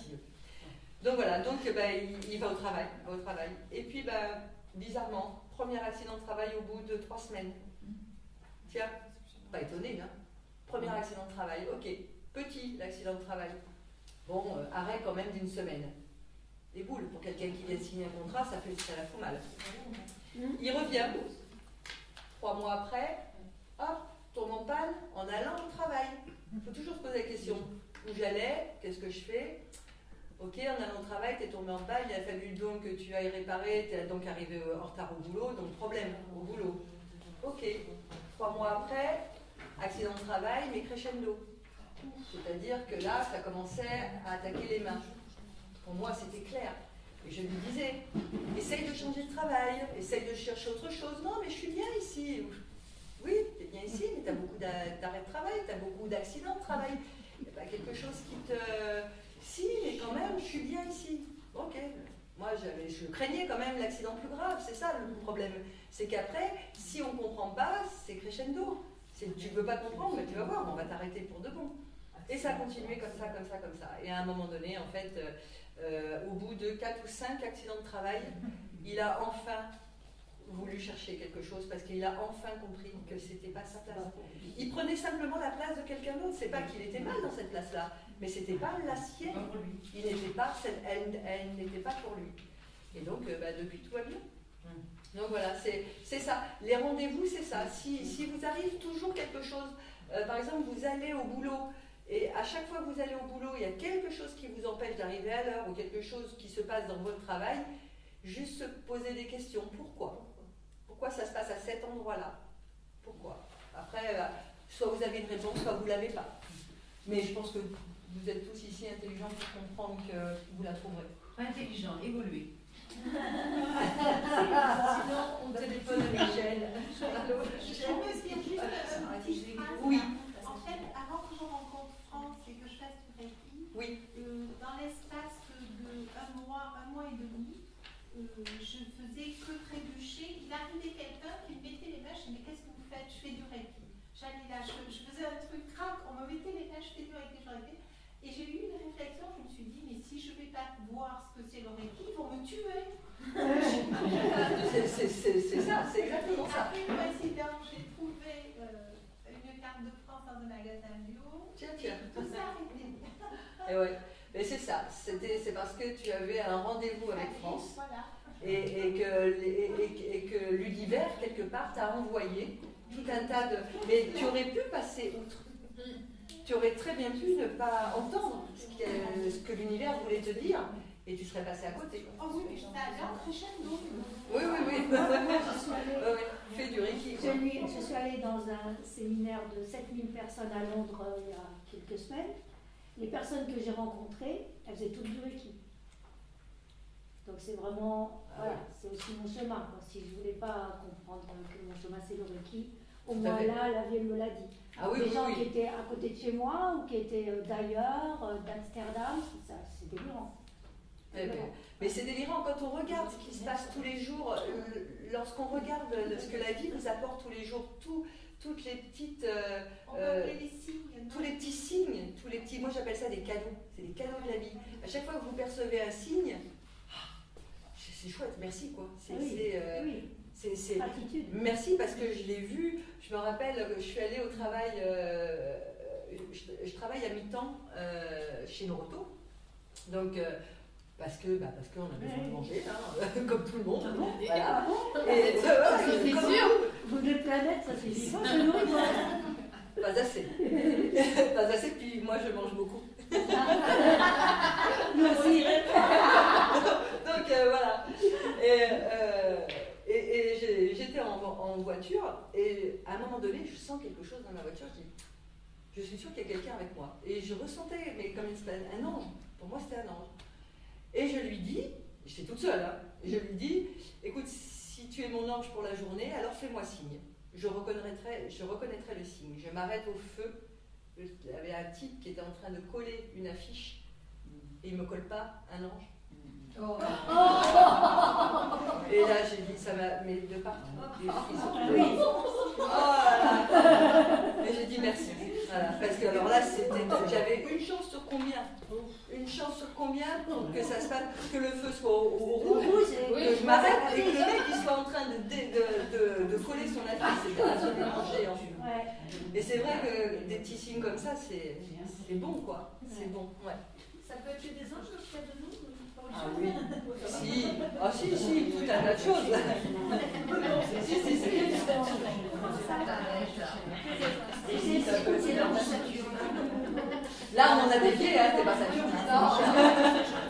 Donc voilà, il va au travail. Et puis, bizarrement, premier accident de travail au bout de 3 semaines. Tiens, pas étonné, hein. Premier accident de travail, ok. Petit l'accident de travail. Bon, arrêt quand même d'une semaine. Des boules, pour quelqu'un qui vient de signer un contrat, ça la fout mal. Il revient. 3 mois après, hop, tombe en panne en allant au travail. Il faut toujours se poser la question. Où j'allais? Qu'est-ce que je fais? Ok, en allant au travail, tu es tombé en panne, il a fallu donc que tu ailles réparer, tu es donc arrivé en retard au boulot, donc problème au boulot. Ok, 3 mois après, accident de travail, mais crescendo. C'est-à-dire que là, ça commençait à attaquer les mains. Pour moi, c'était clair. Et je lui disais, essaye de changer de travail, essaye de chercher autre chose. Non, mais je suis bien ici. Oui, tu es bien ici, mais tu as beaucoup d'arrêts de travail, tu as beaucoup d'accidents de travail. Il n'y a pas quelque chose qui te... Si, mais quand même, je suis bien ici. Ok. Moi, je craignais quand même l'accident plus grave. C'est ça le problème. C'est qu'après, si on ne comprend pas, c'est crescendo. Tu ne veux pas comprendre, mais tu vas voir, on va t'arrêter pour de bon. Et ça a continué comme ça. Et à un moment donné, en fait, au bout de 4 ou 5 accidents de travail, il a enfin voulu chercher quelque chose parce qu'il a enfin compris que c'était pas sa place. Il prenait simplement la place de quelqu'un d'autre. C'est pas qu'il était mal dans cette place-là, mais c'était pas la sienne. Il n'était pas, elle n'était pas pour lui. Et donc, depuis, tout va bien. Donc voilà, c'est ça. Les rendez-vous, c'est ça. Si vous arrive toujours quelque chose, par exemple, vous allez au boulot, et à chaque fois que vous allez au boulot, il y a quelque chose qui vous empêche d'arriver à l'heure, ou quelque chose qui se passe dans votre travail, juste se poser des questions. Pourquoi ça se passe à cet endroit-là? Pourquoi? Après, soit vous avez une réponse, soit vous ne l'avez pas. Mais je pense que vous êtes tous ici intelligents pour comprendre que vous la trouverez. Intelligent, évolué. Sinon, on téléphone à Michel. Je peux dire juste une petite phrase. Oui. En fait, avant que je rencontre France et que je fasse du Reiki, Oui. dans l'espace de un mois et demi, je faisais que trébucher. Il arrivait quelqu'un qui me mettait les mains, je disais, mais qu'est-ce que vous faites? Je fais du Reiki. J'allais là, je faisais un truc crack, on me mettait les mains, je fais du Reiki, Et j'ai eu une réflexion, je me suis dit, mais si je ne vais pas voir ce que c'est le Reiki, ils vont me tuer. C'est ça, c'est exactement ça. Après une coïncidence, j'ai trouvé une carte de France dans un magasin bio. Tiens. Tout ça arrêté. Et ouais, mais c'est ça. C'est parce que tu avais un rendez-vous avec France. Voilà. Et que l'univers, quelque part, t'a envoyé tout un tas de... Mais tu aurais pu passer outre. Tu aurais très bien pu ne pas entendre ce que l'univers voulait te dire, et tu serais passé à côté. Oh oui, mais ça allait en crescendo. Oui. Fais du Reiki. Je suis allée dans un séminaire de 7000 personnes à Londres il y a quelques semaines. Les personnes que j'ai rencontrées, elles faisaient toutes du Reiki. Donc c'est vraiment, voilà, c'est aussi mon chemin. Si je ne voulais pas comprendre que mon chemin c'est le Reiki, au moins là, la vie elle me l'a dit. Des gens qui étaient à côté de chez moi ou qui étaient d'ailleurs, d'Amsterdam, c'est délirant. Mais c'est délirant quand on regarde ce qui se passe tous les jours, lorsqu'on regarde ce que la vie nous apporte tous les jours, toutes les petites, tous les petits signes, moi j'appelle ça des cadeaux, c'est des cadeaux de la vie. À chaque fois que vous percevez un signe, c'est chouette, merci quoi. C'est merci parce que je l'ai vu. Je me rappelle, je suis allée au travail, je travaille à mi-temps chez Noroto, donc parce qu'on a besoin de manger, hein, comme tout le monde. Voilà. Et c'est sûr. Vous de planète, ça c'est vivant, je nourris moi. Pas assez. Pas assez, puis moi je mange beaucoup. Nous aussi. Donc voilà. Et j'étais en voiture, et à un moment donné, je sens quelque chose dans ma voiture. Je suis sûre qu'il y a quelqu'un avec moi. Et je ressentais, mais comme un ange. Pour moi, c'était un ange. Et je lui dis, j'étais toute seule, hein, et je lui dis, écoute, si tu es mon ange pour la journée, alors fais-moi signe. je reconnaîtrai le signe. Je m'arrête au feu. Il y avait un type qui était en train de coller une affiche et il ne me colle pas un ange. Oh. Et là j'ai dit, ça m'a. Mais de partout. Des frissons. Oui. Oh là là. Et j'ai dit merci. Voilà, parce que alors là, j'avais une chance sur combien? Une chance sur combien pour que ça se passe, que le feu soit au rouge, que je m'arrête et que le mec il soit en train de coller son affiche. C'était absolument géant. Ouais. Et c'est vrai que des petits signes comme ça, c'est bon quoi. C'est bon, ouais. Ça peut être que des anges près de nous. Ah oui. Si, ah si, tout un tas de choses. Si. Là, on en a dévié, hein, c'est pas Saturne. Hein.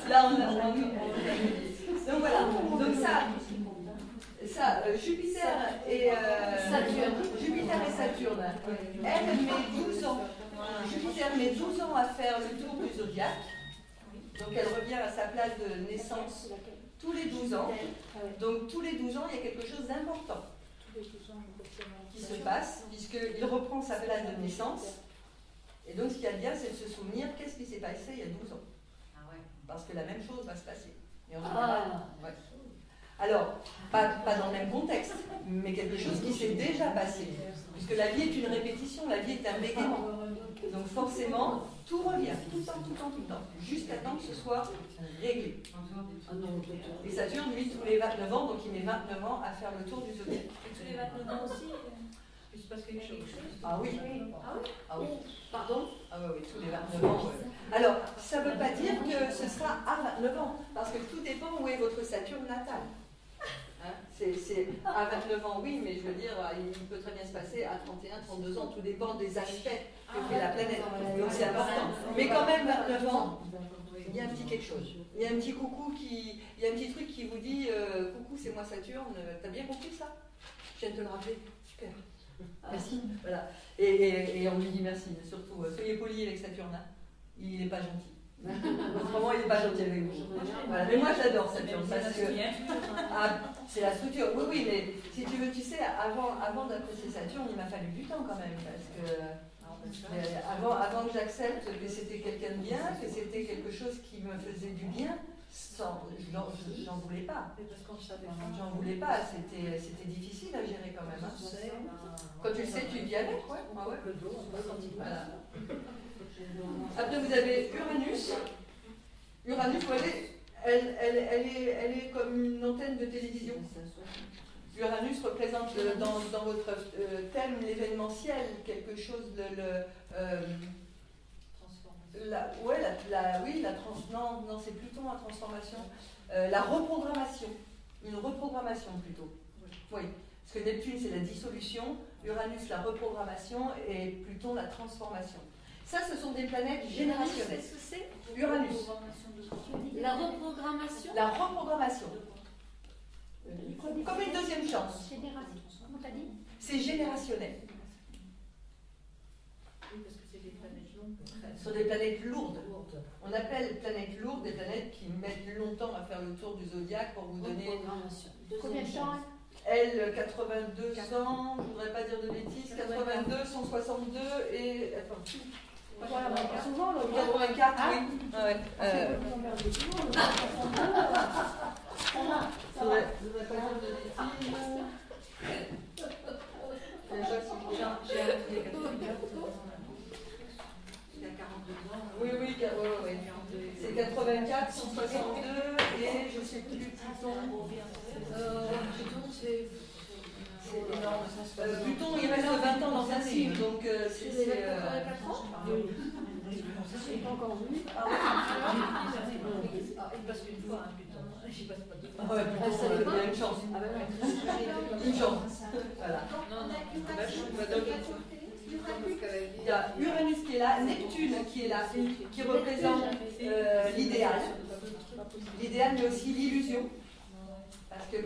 Là, on a dévié. Donc voilà. Donc ça, Jupiter et Saturne, elle met 12 ans. Jupiter met 12 ans à faire le tour du zodiaque. Donc elle revient à sa place de naissance tous les 12 ans. Donc tous les 12 ans, il y a quelque chose d'important qui se passe, puisqu'il reprend sa place de naissance. Et donc ce qu'il y a de bien, c'est de se souvenir qu'est-ce qui s'est passé il y a 12 ans. Parce que la même chose va se passer. Et en général, ouais. Alors, pas dans le même contexte, mais quelque chose qui s'est déjà passé. Puisque la vie est une répétition, la vie est un bégaiement. Donc forcément, tout revient, tout le temps, jusqu'à temps que ce soit réglé. Et Saturne, lui, tous les 29 ans, donc il met 29 ans à faire le tour du zodiaque. Et tous les 29 ans aussi, il se passe quelque chose. Ah oui. Ah oui. Pardon? Ah oui, tous les 29 ans. Ouais. Alors, ça ne veut pas dire que ce sera à 29 ans, parce que tout dépend où est votre Saturne natale. Hein, c'est à 29 ans, oui, mais je veux dire, il peut très bien se passer à 31, 32 ans, tout dépend des aspects que fait la planète. Donc c'est important. Mais quand même, 29 ans, il y a un petit quelque chose. Il y a un petit coucou il y a un petit truc qui vous dit coucou, c'est moi Saturne, t'as bien compris ça? Je viens de te le rappeler. Super. Merci. Voilà. Et on lui dit merci, surtout. Soyez polis avec Saturne. Hein. Il n'est pas gentil. Autrement, il n'est pas gentil avec vous. Voilà. Mais moi, j'adore Saturne parce que c'est la structure. Oui, mais si tu veux, tu sais, avant d'apprécier Saturne, il m'a fallu du temps quand même parce que avant que j'accepte que c'était quelqu'un de bien, que c'était quelque chose qui me faisait du bien, j'en voulais pas. J'en voulais pas. C'était difficile à gérer quand même. Hein. Quand tu le sais, tu vis avec, ouais. Voilà. Après, vous avez Uranus. Uranus, vous voyez, elle est comme une antenne de télévision. Uranus représente dans votre thème l'événementiel, quelque chose non, c'est Pluton, la transformation. La reprogrammation. Une reprogrammation plutôt. Oui. Parce que Neptune, c'est la dissolution, Uranus, la reprogrammation, et Pluton, la transformation. Ça, ce sont des planètes générationnelles. Qu'est-ce que c'est? Uranus. La reprogrammation. La reprogrammation. Comme une deuxième chance. Comment t'as dit? C'est générationnel. Oui, parce que c'est des planètes longues. Ce sont des planètes lourdes. On appelle planètes lourdes des planètes qui mettent longtemps à faire le tour du zodiaque pour vous donner. Combien de temps? Elle, 82 ans, je ne voudrais pas dire de bêtises, 82, 162 et. Attends. Voilà, souvent, le 84, oui. Ouais. Je voudrais pas dire de bêtises. J'ai appris 84. Il a 42 ans. Oui. C'est 84, 162 et je ne sais plus Pluton. Pluton, c'est énorme. Pluton, il reste 20 ans dans un signe, donc c'est. Je n'ai pas encore vu. il passe qu'une fois, Pluton. J'y passe pas deux fois. Ah ouais, Pluton, il y a une chance. Une chance. Voilà. Il y a Uranus qui est là, Neptune qui est là, qui représente l'idéal. L'idéal, mais aussi l'illusion. Parce que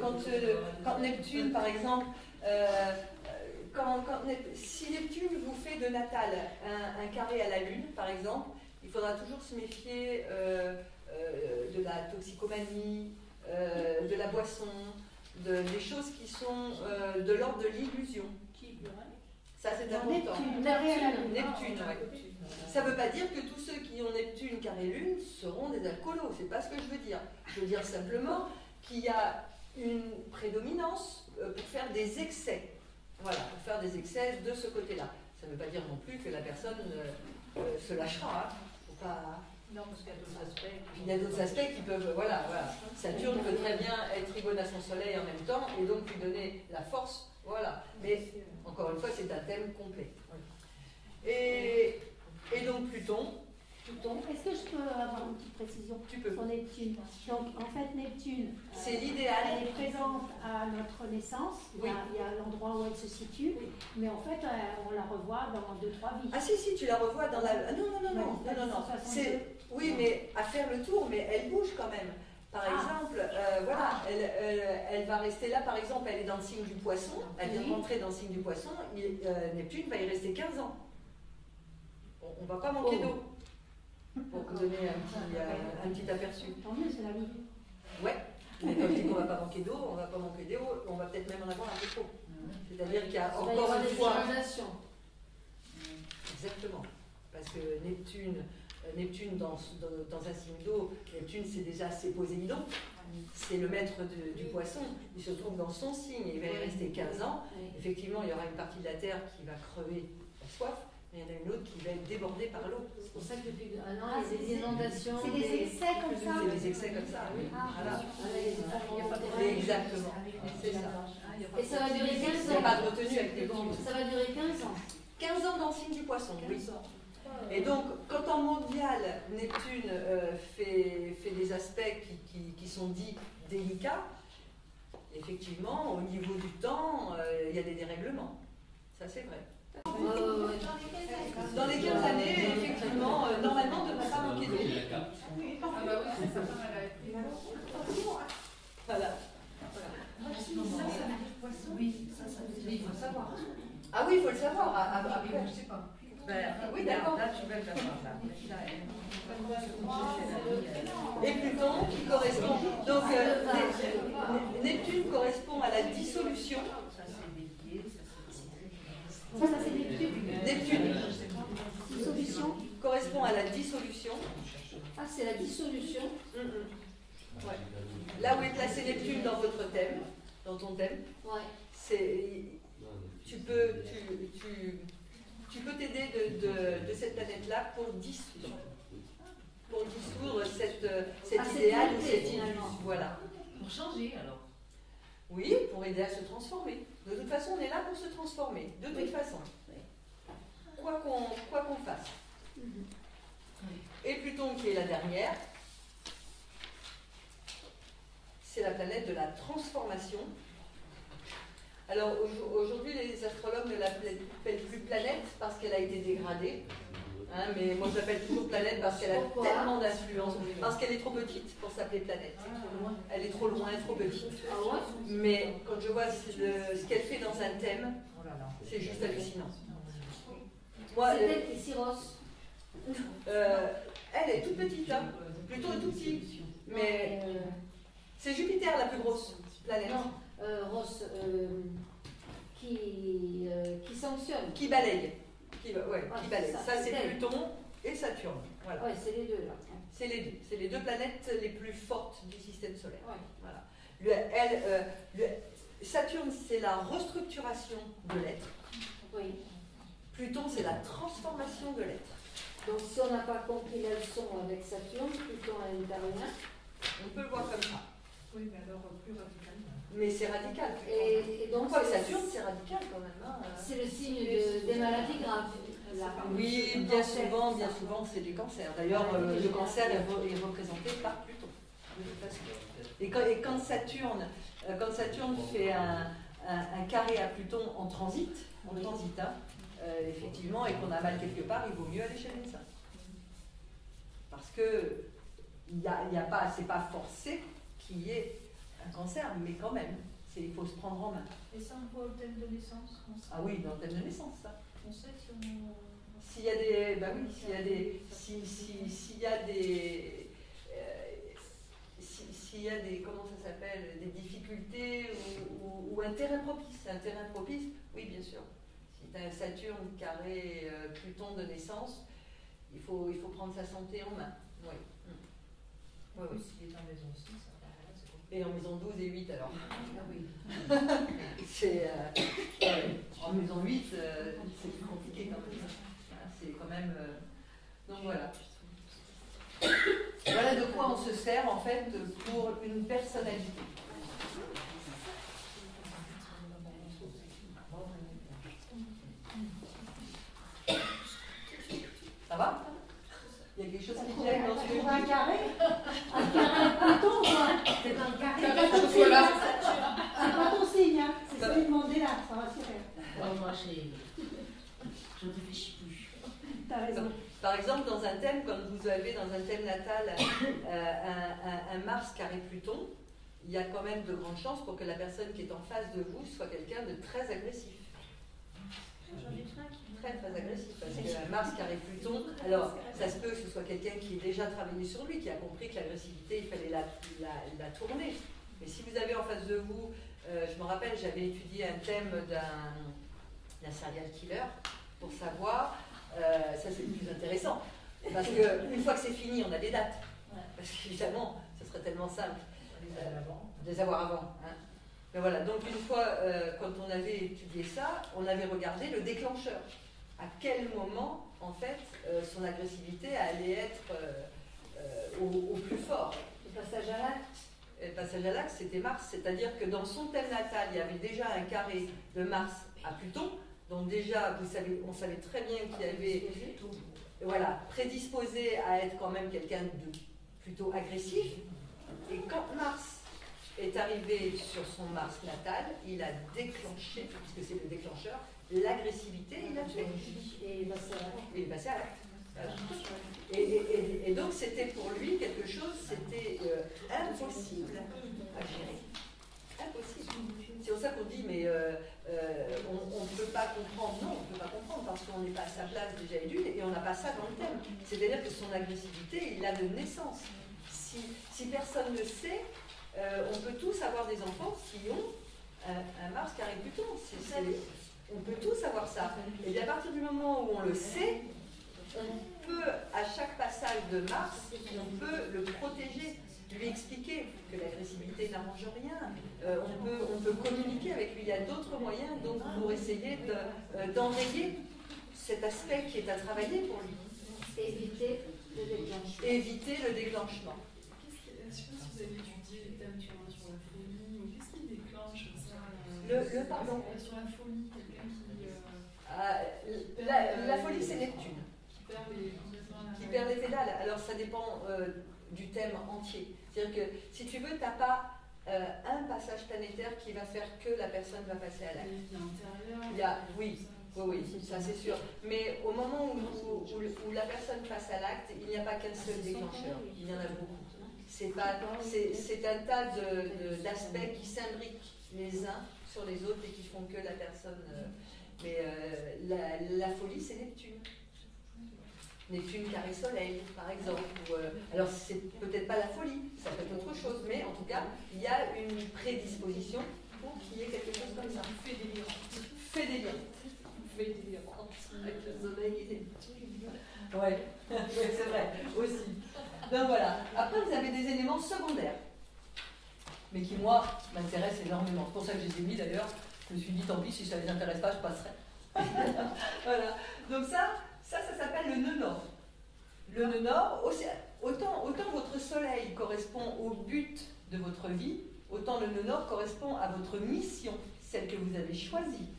quand Neptune, par exemple, si Neptune vous fait de natal un carré à la Lune, par exemple, il faudra toujours se méfier de la toxicomanie, de la boisson, des choses qui sont de l'ordre de l'illusion. Qui est Uranus? Ça, c'est Non, important. Neptune, ouais. Ça ne veut pas dire que tous ceux qui ont Neptune carré lune seront des alcoolos, c'est pas ce que je veux dire. Je veux dire simplement qu'il y a une prédominance pour faire des excès. Voilà, pour faire des excès de ce côté-là. Ça ne veut pas dire non plus que la personne se lâchera. Hein. Faut pas... Non, parce qu'il y a d'autres aspects. Il y a d'autres aspects qui peuvent, voilà. Saturne peut très bien être trigone à son soleil en même temps et donc lui donner la force, voilà. Mais encore une fois, c'est un thème complet. Et donc Pluton. Est-ce que je peux avoir une petite précision Tu peux. sur Neptune? Donc en fait Neptune, C'est l'idéal. elle est présente à notre naissance, Oui. il y a l'endroit où elle se situe, mais en fait on la revoit dans 2-3 vies. Ah si, tu la revois dans la... Ah, non. Oui, mais à faire le tour, mais elle bouge quand même. Par exemple, voilà, elle va rester là, par exemple, elle est dans le signe du poisson, elle vient de rentrer dans le signe du poisson, Neptune va y rester 15 ans. On ne va pas manquer d'eau, pour vous donner un petit aperçu. Tant mieux, c'est la vie. Ouais, mais quand je dis qu'on ne va pas manquer d'eau, on ne va pas manquer d'eau, on va peut-être même en avoir un peu trop. C'est-à-dire qu'il y a encore une fois... Exactement, parce que Neptune dans un signe d'eau, Neptune c'est Poséidon, c'est le maître du poisson, il se trouve dans son signe, il va y rester 15 ans. Effectivement, il y aura une partie de la Terre qui va crever la soif, mais il y en a une autre qui va être débordée par l'eau. C'est pour ça que depuis un an, il y a des inondations. C'est des excès comme ça? C'est des excès comme ça, oui. Voilà. Exactement, c'est ça. Et ça va durer 15 Il n'y a ans. pas de retenue avec Neptune. Ça va durer 15 ans. 15 ans dans le signe du poisson, oui. Et donc, quand en mondial, Neptune fait des aspects qui sont dits délicats, effectivement, au niveau du temps, il y a des dérèglements. Ça, c'est vrai. Dans les 15 années, effectivement, normalement, on ne devrait pas manquer d'eau. Ah bah oui, c'est ça, Voilà. Oui, ça veut dire. Il faut le savoir. Ah oui, il faut le savoir. Après. Je sais pas. Oui, d'accord. Là, tu vas le savoir. Et Pluton qui correspond. Donc, Neptune correspond à la dissolution. Ça c'est Neptune. Neptune Dissolution. correspond à la dissolution. Ah, c'est la dissolution. Ouais. Là où est placé Neptune dans votre thème, dans ton thème, Ouais. tu peux t'aider de cette planète-là pour dissoudre cet idéal ou cette illusion. Voilà. Pour changer alors. Oui, pour aider à se transformer. De toute façon, on est là pour se transformer. De toute façon. Quoi qu'on fasse. Et Pluton, qui est la dernière, c'est la planète de la transformation. Alors aujourd'hui, les astrologues ne l'appellent plus planète parce qu'elle a été dégradée. Hein, mais moi je l'appelle toujours planète parce qu'elle a tellement d'influence. Parce qu'elle est trop petite pour s'appeler planète. Elle est trop loin, trop petite. Mais quand je vois ce qu'elle fait dans un thème, c'est juste hallucinant. Moi, C'est elle qui est Syros. elle est toute petite, hein. Plutôt tout petit. Mais c'est Jupiter la plus grosse planète. Non, Ross, qui sanctionne. Qui balaye. Qui balaye. Ça, c'est elle. Pluton et Saturne. Voilà. Ouais, c'est les deux là. C'est les deux. C'est les deux planètes les plus fortes du système solaire. Ouais. Voilà. Saturne, c'est la restructuration de l'être. Oui. Pluton, c'est la transformation de l'être. Donc si on n'a pas compris la leçon avec Saturne, Pluton à l'intérieur. On peut le voir comme ça. Oui, mais alors plus radicalement. Mais c'est radical. Et donc Pourquoi Saturne, c'est radical quand même. Hein. c'est le signe des maladies graves. Oui, bien souvent, c'est du cancer. D'ailleurs, le cancer est représenté par Pluton. De toute façon. Et quand Saturne fait un carré à Pluton en transit, hein, effectivement, et qu'on a mal quelque part, il vaut mieux aller chez le médecin. Parce que c'est pas forcé qu'il y ait un cancer, mais quand même, il faut se prendre en main. Et ça, on voit au thème de naissance. Ah oui, dans le thème de naissance, ça. On sait si on... S'il y a des, s'il y a des, comment ça s'appelle, des difficultés ou ou un terrain propice. Un terrain propice, oui, bien sûr. Si tu as un Saturne carré Pluton de naissance, il faut prendre sa santé en main. Oui. Oui, oui. S'il est en maison 6, et en maison 12 et 8 alors. Ah oui. C'est en maison 8, c'est plus compliqué quand même. C'est quand même. Donc voilà. Voilà de quoi on se sert en fait pour une personnalité. Ça va? Il y a quelque chose qui gêne dans ce que je dis. Un carré Pluton, quoi. C'est un carré. C'est pas ton signe, hein. C'est ce qu'il demandait là, ça rassurait. Moi, je ne réfléchis plus. T'as raison. Par exemple, dans un thème, quand vous avez dans un thème natal un Mars carré Pluton, il y a quand même de grandes chances pour que la personne qui est en face de vous soit quelqu'un de très agressif. Très très agressif, parce que Mars carré Pluton, alors ça se peut que ce soit quelqu'un qui ait déjà travaillé sur lui, qui a compris que l'agressivité, il fallait la tourner. Mais si vous avez en face de vous, je me rappelle, j'avais étudié un thème d'un serial killer pour savoir, ça c'est le plus intéressant, parce qu'une fois que c'est fini, on a des dates. Parce qu'évidemment, ce serait tellement simple de les avoir avant. Hein. Mais voilà, donc une fois, quand on avait étudié ça, on avait regardé le déclencheur. À quel moment, en fait, son agressivité allait être au plus fort. Le passage à l'acte. Le passage à l'acte, c'était Mars, c'est-à-dire que dans son thème natal, il y avait déjà un carré de Mars à Pluton, donc déjà, vous savez, on savait très bien qu'il y avait, voilà, prédisposé à être quand même quelqu'un de plutôt agressif, et quand Mars est arrivé sur son Mars natal, il a déclenché, puisque c'est le déclencheur, l'agressivité, il a fait. Et il est passé à l'acte. Voilà. Et donc c'était pour lui quelque chose, c'était impossible à gérer. Impossible. C'est pour ça qu'on dit, mais on ne peut pas comprendre. Non, on ne peut pas comprendre parce qu'on n'est pas à sa place déjà élu et on n'a pas ça dans le thème. C'est-à-dire que son agressivité, il l'a de naissance. Si personne ne sait, on peut tous avoir des enfants qui ont un Mars carré Pluton. On peut tous avoir ça. Et bien à partir du moment où on le sait, on peut, à chaque passage de Mars, on peut le protéger, lui expliquer que l'agressivité n'arrange rien. On peut communiquer avec lui. Il y a d'autres moyens donc pour essayer d'enrayer cet aspect qui est à travailler pour lui. Éviter le déclenchement. Éviter le déclenchement. Je ne sais pas si vous avez étudié les thèmes sur la folie, ou qu'est-ce qui déclenche ça Pardon. Sur la folie, quelqu'un qui... La folie, c'est Neptune. Qui perd les pédales. Alors ça dépend du thème entier. C'est-à-dire que si tu veux, tu n'as pas un passage planétaire qui va faire que la personne va passer à l'acte. Oui, ça c'est sûr. Mais au moment où la personne passe à l'acte, il n'y a pas qu'un seul déclencheur. Il y en a beaucoup. C'est un tas d'aspects qui s'imbriquent les uns sur les autres et qui font que la personne... mais la folie, c'est Neptune. Neptune carré soleil, par exemple. Alors, c'est peut-être pas la folie, ça peut être autre chose, mais en tout cas, il y a une prédisposition pour qu'il y ait quelque chose comme ça. Fait délirant. Avec le soleil et Neptune. Ouais, c'est vrai, aussi. Donc voilà. Après, vous avez des éléments secondaires, mais qui, moi, m'intéressent énormément. C'est pour ça que je les ai mis d'ailleurs. Je me suis dit, tant pis, si ça ne les intéresse pas, je passerai. Voilà. Donc ça s'appelle le nœud nord. Le nœud nord, autant votre soleil correspond au but de votre vie, autant le nœud nord correspond à votre mission, celle que vous avez choisie,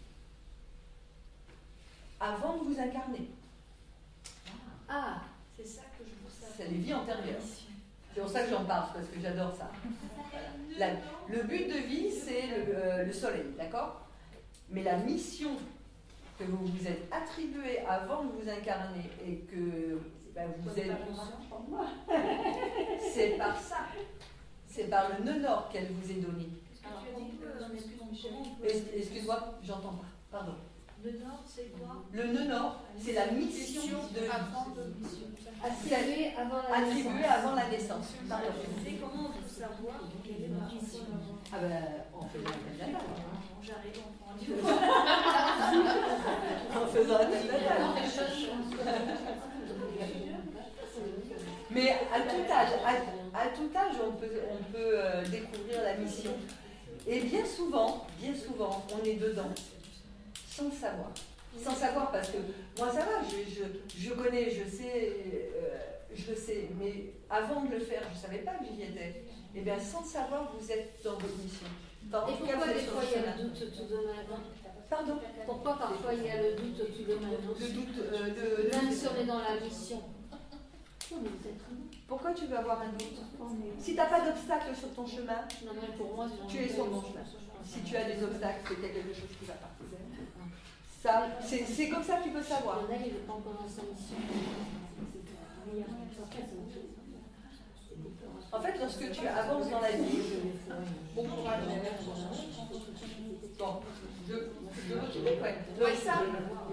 avant de vous incarner. Ah, c'est ça que je veux savoir. C'est les vies antérieures. C'est pour ça que j'en parle, parce que j'adore ça. Voilà. Le but de vie, c'est le soleil, d'accord? Mais la mission que vous vous êtes attribuée avant de vous incarner et que vous êtes... C'est par ça. C'est par le nœud nord qu'elle vous est donnée. Excuse-moi, j'entends pas. Pardon. Le Nord, c'est quoi? Le nœud nord, c'est la mission Avant de Attribué avant la attribuée naissance. avant la naissance. Pardon. Et comment on peut savoir quelle est ma mission? Ah ben, on fait un thème natal. J'arrive, on prend En faisant un thème natal. Mais à tout âge, on peut découvrir la mission. Et bien souvent, on est dedans, sans le savoir. Sans savoir, parce que moi ça va, je connais, je sais, mais avant de le faire, je ne savais pas que j'y étais. Et bien sans le savoir, vous êtes dans votre mission. Enfin, en Et tout cas, pourquoi vous êtes des sur fois le il y a chemin. le doute tout de même? Pardon? Pourquoi parfois il y a le doute tout de même? Le doute Même si on est dans la mission. Oh, mais vous êtes humain. Pourquoi tu veux avoir un doute? Oh, mais- Si tu n'as pas d'obstacle sur ton chemin, Non, mais pour moi, tu es sur mon chemin. Si tu as des obstacles, c'est qu'il y a quelque chose qui ne va pas. Ça, c'est comme ça que tu peux savoir. Il y en a, il n'est pas encore dans sa mission. En fait, lorsque tu avances dans la vie, bon courage. Bon, je m'occupe quand même.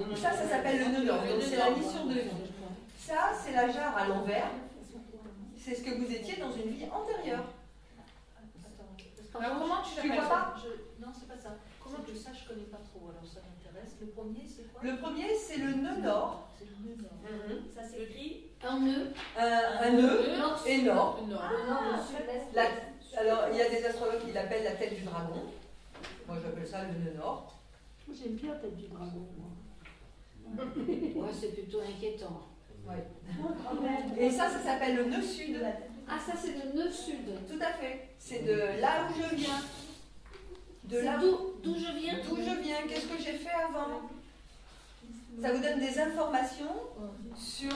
Donc ça s'appelle le nœud nord. Donc c'est la mission de vie. Ça, c'est la jarre à l'envers. C'est ce que vous étiez dans une vie antérieure. Alors comment tu Tu l'appelles vois pas? Non, c'est pas ça. Comment que ça, je connais pas trop, alors ça m'intéresse. Le premier, c'est quoi? Le premier, c'est le nœud nord. C'est le nœud nord. Ça s'écrit Un nœud. Un nœud et nord. Le nord, le sud, l'est. Alors, il y a des astrologues qui l'appellent la tête du dragon. Moi, j'appelle ça le nœud nord. J'aime bien la tête du dragon, moi. Ouais, c'est plutôt inquiétant. Ouais. Et ça s'appelle le nœud sud. Ah, ça, c'est le nœud sud. Tout à fait. C'est de là où je viens. De C'est là d'où je viens? d'où je viens. Qu'est-ce que j'ai fait avant? Ça vous donne des informations sur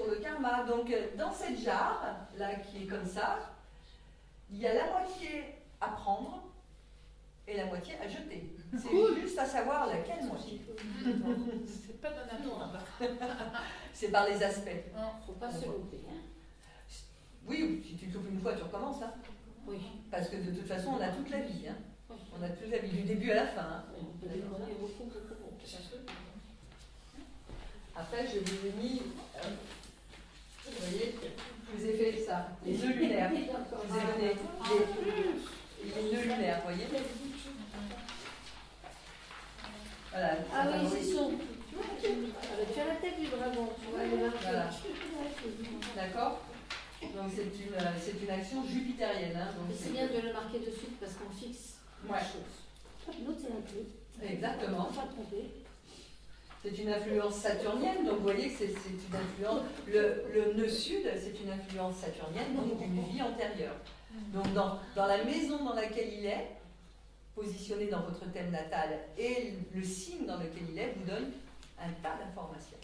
le karma. Donc, dans cette jarre, là, qui est comme ça, il y a la moitié à prendre et la moitié à jeter. C'est juste à savoir laquelle moitié. C'est pas donné à tout le monde. C'est par les aspects. Faut pas se louper, hein. Oui, si tu te loupes une fois, tu recommences. Hein. Oui. Parce que de toute façon, on a toute la vie. Hein. On a toute la vie, du début à la fin. Hein. On peut déconner beaucoup. Après, je vous ai mis, vous voyez, je vous ai fait ça, les nœuds lunaires. Je vous ai donné les nœuds lunaires, vous voyez. Voilà. Ah oui, c'est son. Tu as la tête du dragon, tu vois, le marqué. Voilà. D'accord? Donc c'est une action jupitérienne. Hein, donc C'est bien de le marquer dessus parce qu'on fixe Ouais. les choses. L'autre, c'est la clé. Exactement. Pas tromper. C'est une influence saturnienne, donc vous voyez que c'est une influence. Le nœud sud, c'est une influence saturnienne, donc d'une vie antérieure. Donc dans la maison dans laquelle il est, positionné dans votre thème natal, et le signe dans lequel il est, vous donne un tas d'informations.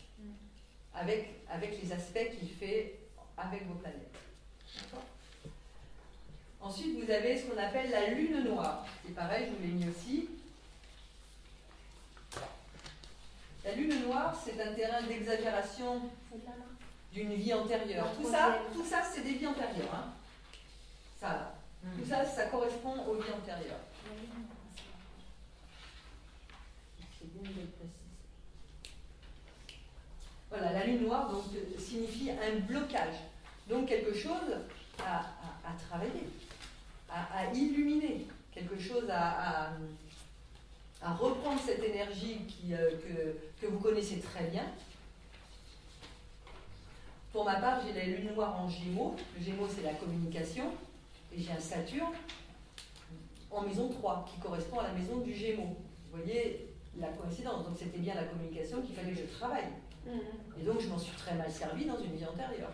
Avec les aspects qu'il fait avec vos planètes. D'accord ? Ensuite, vous avez ce qu'on appelle la lune noire. C'est pareil, je vous l'ai mis aussi. La lune noire, c'est un terrain d'exagération d'une vie antérieure. Tout ça, c'est des vies antérieures. Hein. Ça, tout ça, ça correspond aux vies antérieures. C'est bien de le préciser. Voilà, la lune noire donc, signifie un blocage. Donc quelque chose à travailler, à illuminer, quelque chose à reprendre cette énergie que vous connaissez très bien. Pour ma part, j'ai la lune noire en Gémeaux. Le Gémeaux, c'est la communication. Et j'ai un Saturne en maison 3, qui correspond à la maison du Gémeaux. Vous voyez la coïncidence. Donc c'était bien la communication qu'il fallait que je travaille. Et donc je m'en suis très mal servie dans une vie antérieure.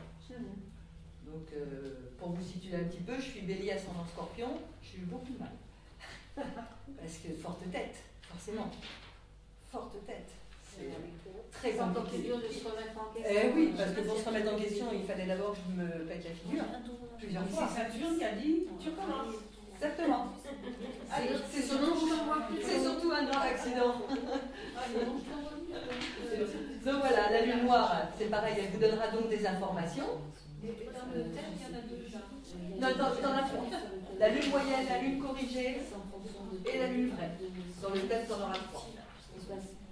Donc pour vous situer un petit peu, je suis bélier ascendant scorpion, j'ai eu beaucoup de mal. Parce que forte tête, forcément. Forte tête. C'est très encore compliqué. plus dur de se remettre en question. Eh oui, parce que pour se remettre en question, il fallait d'abord que je me pète la figure. Plusieurs fois. C'est Saturne qui a dit tu recommences. Exactement. C'est surtout un grave accident. Donc voilà, la lune noire, c'est pareil, elle vous donnera donc des informations. Dans le thème, il y en a deux. Non, t'en as trois. la lune moyenne, la lune corrigée et la lune vraie. Dans le test, on aura 3.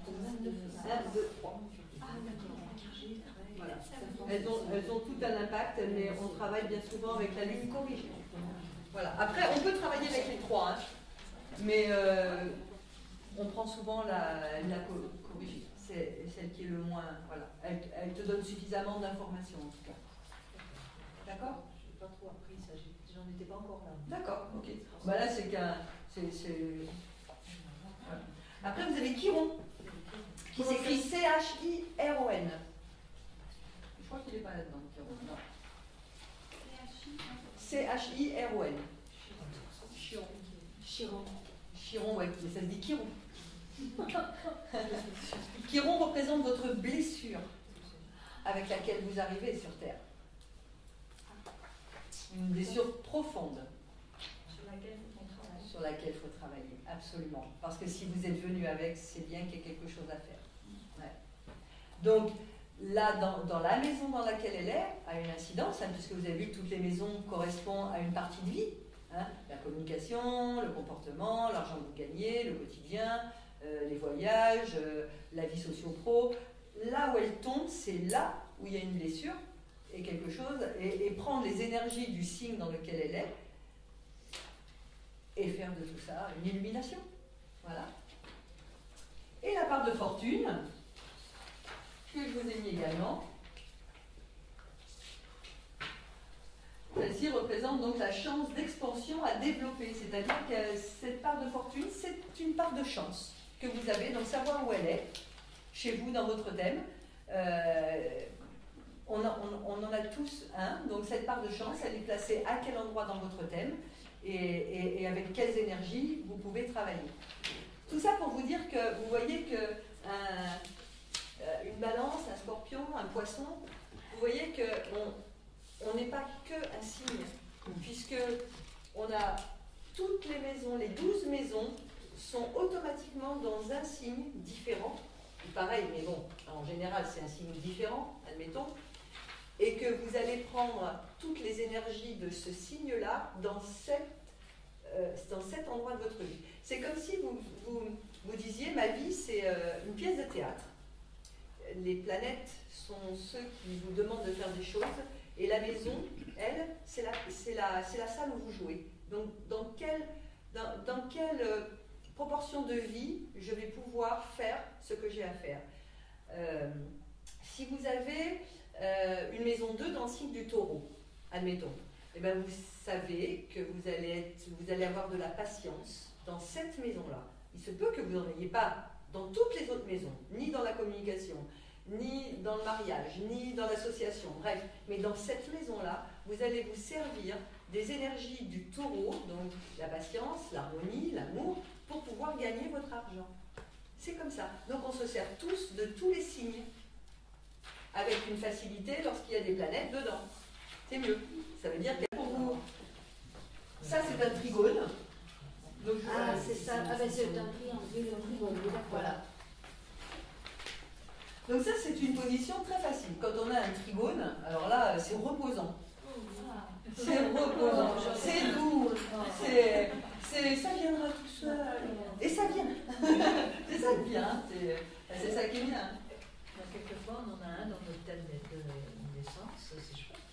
1, 2, 3. Voilà. Elles ont tout un impact, mais on travaille bien souvent avec la lune corrigée. Voilà. Après, on peut travailler avec les 3, hein, mais on prend souvent la corrigée. C'est celle qui est le moins... Voilà. Elle te donne suffisamment d'informations, en tout cas. D'accord ? Je n'ai pas trop appris ça, j'en étais pas encore là. D'accord, ok. Bah là, c'est qu'un... Voilà. Après, vous avez Chiron, qui s'écrit C-H-I-R-O-N. Je crois qu'il n'est pas là-dedans, Chiron. Non. C-H-I-R-O-N. Chiron. Chiron. Chiron, ouais, mais ça se dit Chiron. Chiron représente votre blessure avec laquelle vous arrivez sur Terre. Une blessure profonde. Sur laquelle il faut travailler, absolument. Parce que si vous êtes venu avec, c'est bien qu'il y ait quelque chose à faire. Ouais. Donc, là, dans la maison dans laquelle elle est, a une incidence, hein, puisque vous avez vu que toutes les maisons correspondent à une partie de vie. Hein, la communication, le comportement, l'argent que vous gagnez, le quotidien, les voyages, la vie socio-pro. Là où elle tombe, c'est là où il y a une blessure et quelque chose, et prendre les énergies du signe dans lequel elle est, et faire de tout ça une illumination. Voilà. Et la part de fortune, que je vous ai mis également. Celle-ci représente donc la chance d'expansion à développer. C'est-à-dire que cette part de fortune, c'est une part de chance que vous avez, donc savoir où elle est, chez vous, dans votre thème. On en a tous un, donc cette part de chance, elle est placée à quel endroit dans votre thème et avec quelles énergies vous pouvez travailler. Tout ça pour vous dire que vous voyez que une balance, un scorpion, un poisson, vous voyez qu'on n'est pas que un signe, puisque on a toutes les maisons, les 12 maisons sont automatiquement dans un signe différent. Pareil, mais bon, en général c'est un signe différent, admettons, et que vous allez prendre toutes les énergies de ce signe-là dans cet endroit de votre vie. C'est comme si vous disiez, ma vie c'est une pièce de théâtre. Les planètes sont ceux qui vous demandent de faire des choses, et la maison, elle, c'est la salle où vous jouez. Donc dans quelle proportion de vie je vais pouvoir faire ce que j'ai à faire. Si vous avez une maison 2 dans le signe du taureau, admettons, eh bien vous savez que vous allez avoir de la patience dans cette maison-là. Il se peut que vous n'en ayez pas dans toutes les autres maisons, ni dans la communication, ni dans le mariage, ni dans l'association, bref, mais dans cette maison-là, vous allez vous servir des énergies du taureau, donc la patience, l'harmonie, l'amour, pour pouvoir gagner votre argent. C'est comme ça. Donc on se sert tous de tous les signes, avec une facilité lorsqu'il y a des planètes dedans. C'est mieux. Ça veut dire que pour vous, ça c'est un trigone. Donc, c'est ça. Ah ben c'est un trigone. Voilà. Donc ça c'est une position très facile. Quand on a un trigone, alors là c'est reposant. C'est reposant, c'est doux, ça viendra tout seul. Et ça vient. C'est ça qui vient, c'est ça qui vient. Quelquefois, on en a un dans notre thème de naissance, c'est chouette.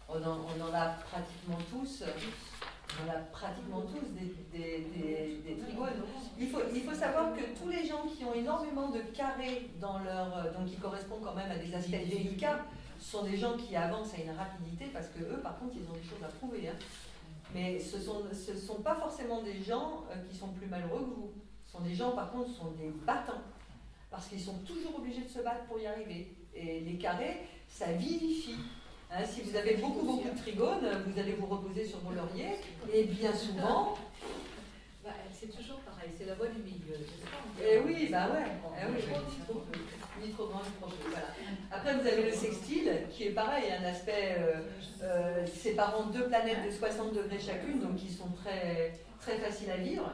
On en a pratiquement tous. On a pratiquement tous des trigones. Il faut savoir que tous les gens qui ont énormément de carrés dans leur... donc qui correspondent quand même à des aspects délicats, sont des gens qui avancent à une rapidité, parce que eux, par contre, ils ont des choses à prouver. Hein. Mais ce sont pas forcément des gens qui sont plus malheureux que vous. Ce sont des gens, par contre, sont des battants. Parce qu'ils sont toujours obligés de se battre pour y arriver. Et les carrés, ça vivifie. Hein, si vous avez beaucoup de trigones, vous allez vous reposer sur vos lauriers, et bien souvent... c'est toujours pareil, c'est la voie du milieu. Et oui, bah ouais. Ni trop grand, ni trop peu. Voilà. Après, vous avez le sextile, qui est pareil, un aspect séparant deux planètes de 60 degrés chacune, donc qui sont très, très faciles à vivre.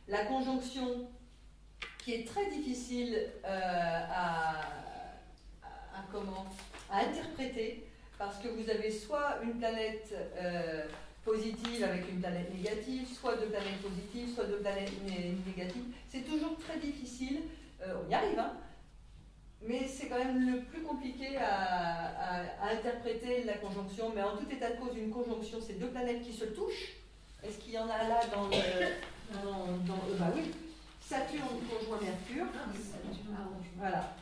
La conjonction, qui est très difficile à interpréter, parce que vous avez soit une planète positive avec une planète négative, soit deux planètes positives, soit deux planètes négatives. C'est toujours très difficile, on y arrive, hein, mais c'est quand même le plus compliqué à interpréter la conjonction. Mais en tout état de cause, une conjonction, c'est deux planètes qui se touchent. Est-ce qu'il y en a là dans le... bah oui, Saturne conjoint Mercure. Voilà.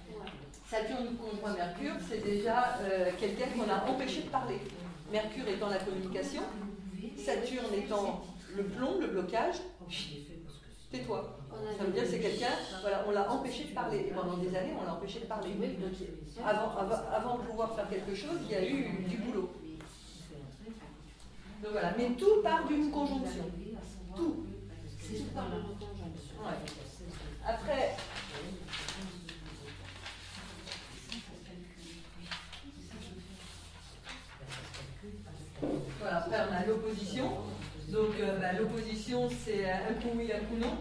Saturne conjoint Mercure, c'est déjà quelqu'un qu'on a empêché de parler. Mercure étant la communication, Saturne étant le plomb, le blocage. Tais-toi. Ça veut dire que c'est quelqu'un, voilà, on l'a empêché de parler. Et pendant des années, on l'a empêché de parler. Donc, avant de pouvoir faire quelque chose, il y a eu du boulot. Donc voilà, mais tout part d'une conjonction. Tout. Tout part d'une conjonction. Ouais. Après, voilà, après on a l'opposition. Donc l'opposition c'est un coup oui, un coup non.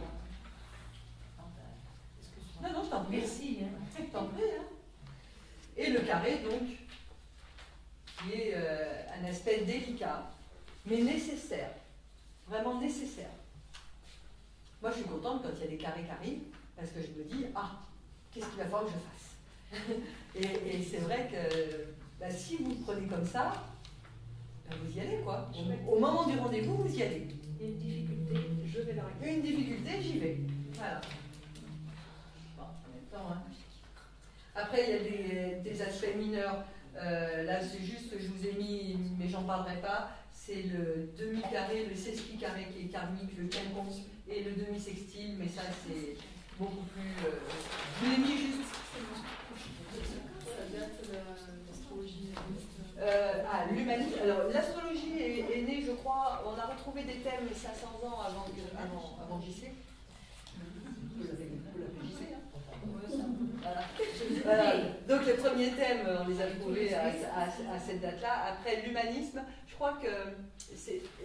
Non, je t'en prie. Merci. Je t'en prie. Hein. Et le carré donc, qui est un aspect délicat, mais nécessaire. Vraiment nécessaire. Moi je suis contente quand il y a des carrés qui arrivent, parce que je me dis, qu'est-ce qu'il va falloir que je fasse? Et c'est vrai que si vous le prenez comme ça, vous y allez quoi. Au moment du rendez-vous, vous y allez. Une difficulté, je vais la régler. Une difficulté, j'y vais. Voilà. Bon, en même temps, hein. Après, il y a des aspects mineurs. Là, c'est juste, je vous ai mis, mais j'en parlerai pas. C'est le demi-carré, le sesquicarré qui est karmique, le quinconce et le demi-sextile. Mais ça, c'est beaucoup plus. Je vous l'ai mis juste. L'humanisme. Alors, l'astrologie est née, je crois, on a retrouvé des thèmes 500 ans avant JC. Vous l'avez JC, hein. Voilà. Donc, les premiers thèmes, on les a trouvés à cette date-là. Après, l'humanisme, je crois que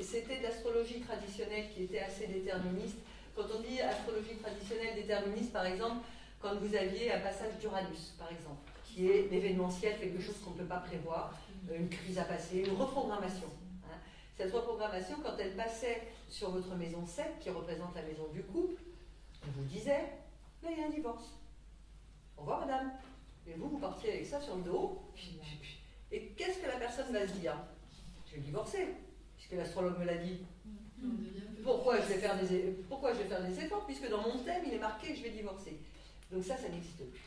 c'était de l'astrologie traditionnelle qui était assez déterministe. Quand on dit astrologie traditionnelle déterministe, par exemple, quand vous aviez un passage d'Uranus, par exemple, qui est l'événementiel, quelque chose qu'on ne peut pas prévoir, une crise à passer, une reprogrammation. Hein. Cette reprogrammation, quand elle passait sur votre maison 7, qui représente la maison du couple, on vous disait, là il y a un divorce. Au revoir madame. Et vous partiez avec ça sur le dos. Et qu'est-ce que la personne va se dire? Je vais divorcer, puisque l'astrologue me l'a dit. Pourquoi je vais faire des efforts, puisque dans mon thème, il est marqué que je vais divorcer. Donc ça n'existe plus.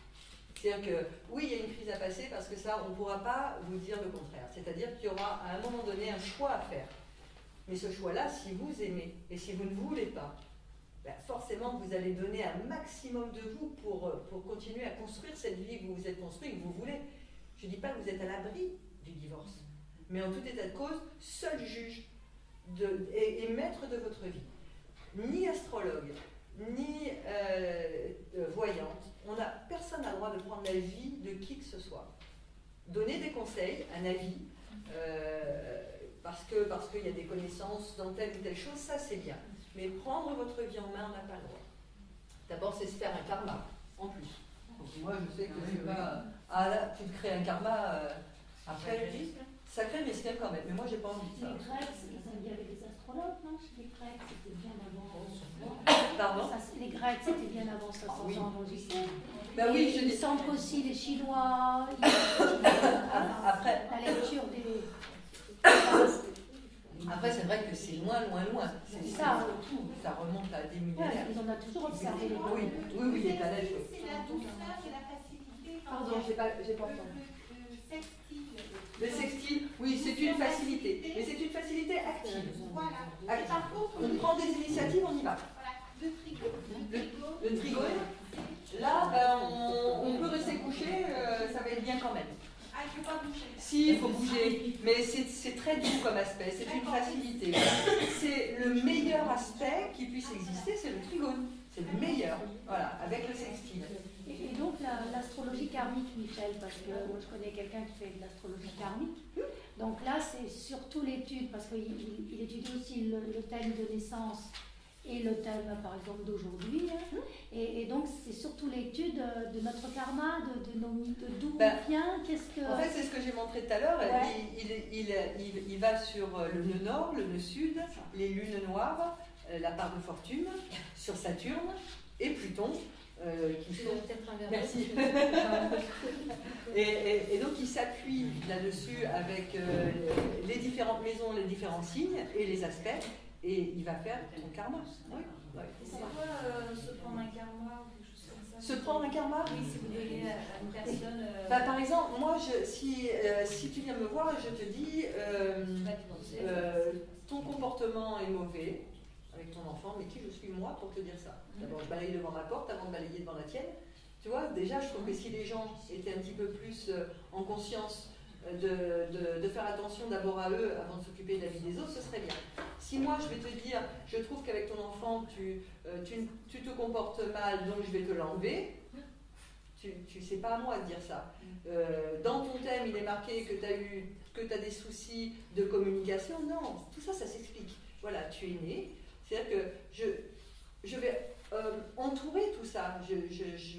C'est-à-dire que, oui, il y a une crise à passer parce que ça, on ne pourra pas vous dire le contraire. C'est-à-dire qu'il y aura à un moment donné un choix à faire. Mais ce choix-là, si vous aimez et si vous ne voulez pas, forcément, vous allez donner un maximum de vous pour continuer à construire cette vie que vous vous êtes construite, que vous voulez. Je ne dis pas que vous êtes à l'abri du divorce. Mais en tout état de cause, seul juge et maître de votre vie. Ni astrologue, ni voyante, personne n'a le droit de prendre la vie de qui que ce soit. Donner des conseils, un avis, parce qu'il y a des connaissances dans telle ou telle chose, ça c'est bien. Mais prendre votre vie en main, on n'a pas le droit. D'abord, c'est se faire un karma, en plus. Donc, moi, je sais que c'est pas... là, tu te crées un karma après... Sacré mesquin quand même, mais moi, j'ai pas envie de ça. Les Grecs, il y avait des astrologues, non? Les Grecs, c'était bien avant... Pardon? Les Grecs, c'était bien avant 500 ans avant JC. Ben oui, il semble aussi les Chinois, après, la lecture des... Après, c'est vrai que c'est loin. C'est ça. Ça remonte à des millénaires. Ils en ont toujours observé les Oui, les planètes. C'est la douceur et la facilité. Pardon, j'ai pas entendu. Le sextile, oui, c'est une facilité. Mais c'est une facilité active. Voilà. Et par contre, on prend des initiatives, on y va. Le trigone. Le trigone, là, on peut rester couché, ça va être bien quand même. Ah, il ne faut pas bouger. Si, il faut bouger, mais c'est très doux comme aspect, c'est une facilité. C'est le meilleur aspect qui puisse exister, c'est le trigone. C'est le meilleur, voilà, avec le sextile. Et donc l'astrologie karmique, Michel, parce que moi je connais quelqu'un qui fait de l'astrologie karmique. Donc là, c'est surtout l'étude, parce qu'il étudie aussi le thème de naissance et le thème, par exemple, d'aujourd'hui. Et donc, c'est surtout l'étude de notre karma, de d'où on vient, qu'est-ce que... En fait, c'est ce que j'ai montré tout à l'heure. Il va sur le nœud nord, le nœud sud, les lunes noires, la part de fortune, sur Saturne et Pluton. Qui sont... Merci. et donc il s'appuie là-dessus avec les différentes maisons, les différents signes et les aspects, et il va faire son karma. Oui. C'est quoi se prendre un karma ou quelque chose comme ça? Se prendre un karma? Oui, si vous donnez à une personne. Par exemple, moi, si tu viens me voir et je te dis ton comportement est mauvais avec ton enfant, mais qui je suis moi pour te dire ça? D'abord, je balaye devant ma porte avant de balayer devant la tienne. Tu vois, déjà, je trouve que si les gens étaient un petit peu plus en conscience de faire attention d'abord à eux avant de s'occuper de la vie des autres, ce serait bien. Si moi, je vais te dire, je trouve qu'avec ton enfant, tu te comportes mal, donc je vais te l'enlever, tu sais pas à moi de dire ça. Dans ton thème, il est marqué que tu as des soucis de communication. Non, tout ça, ça s'explique. Voilà, tu es né. C'est-à-dire que je vais entourer tout ça. Je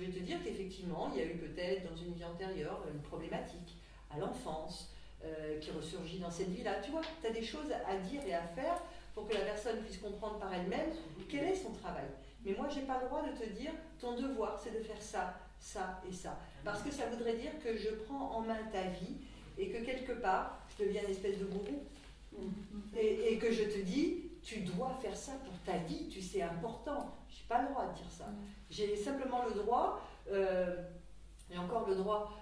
vais te dire qu'effectivement, il y a eu peut-être dans une vie antérieure une problématique à l'enfance qui ressurgit dans cette vie-là. Tu vois, tu as des choses à dire et à faire pour que la personne puisse comprendre par elle-même quel est son travail. Mais moi, je n'ai pas le droit de te dire ton devoir, c'est de faire ça, ça et ça. Parce que ça voudrait dire que je prends en main ta vie et que quelque part, je deviens une espèce de gourou. Et que je te dis, tu dois faire ça pour ta vie, c'est important. Je n'ai pas le droit de dire ça. J'ai simplement le droit, et encore le droit,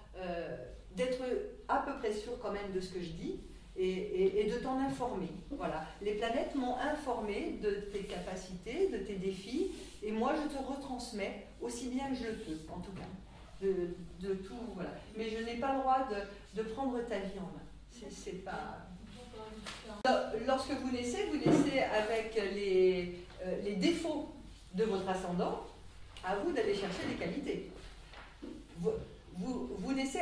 d'être à peu près sûr quand même de ce que je dis et de t'en informer. Voilà. Les planètes m'ont informé de tes capacités, de tes défis, et moi je te retransmets aussi bien que je le peux, en tout cas. De tout, voilà. Mais je n'ai pas le droit de prendre ta vie en main. C'est pas... Lorsque vous naissez avec les défauts de votre ascendant, à vous d'aller chercher les qualités. Vous naissez,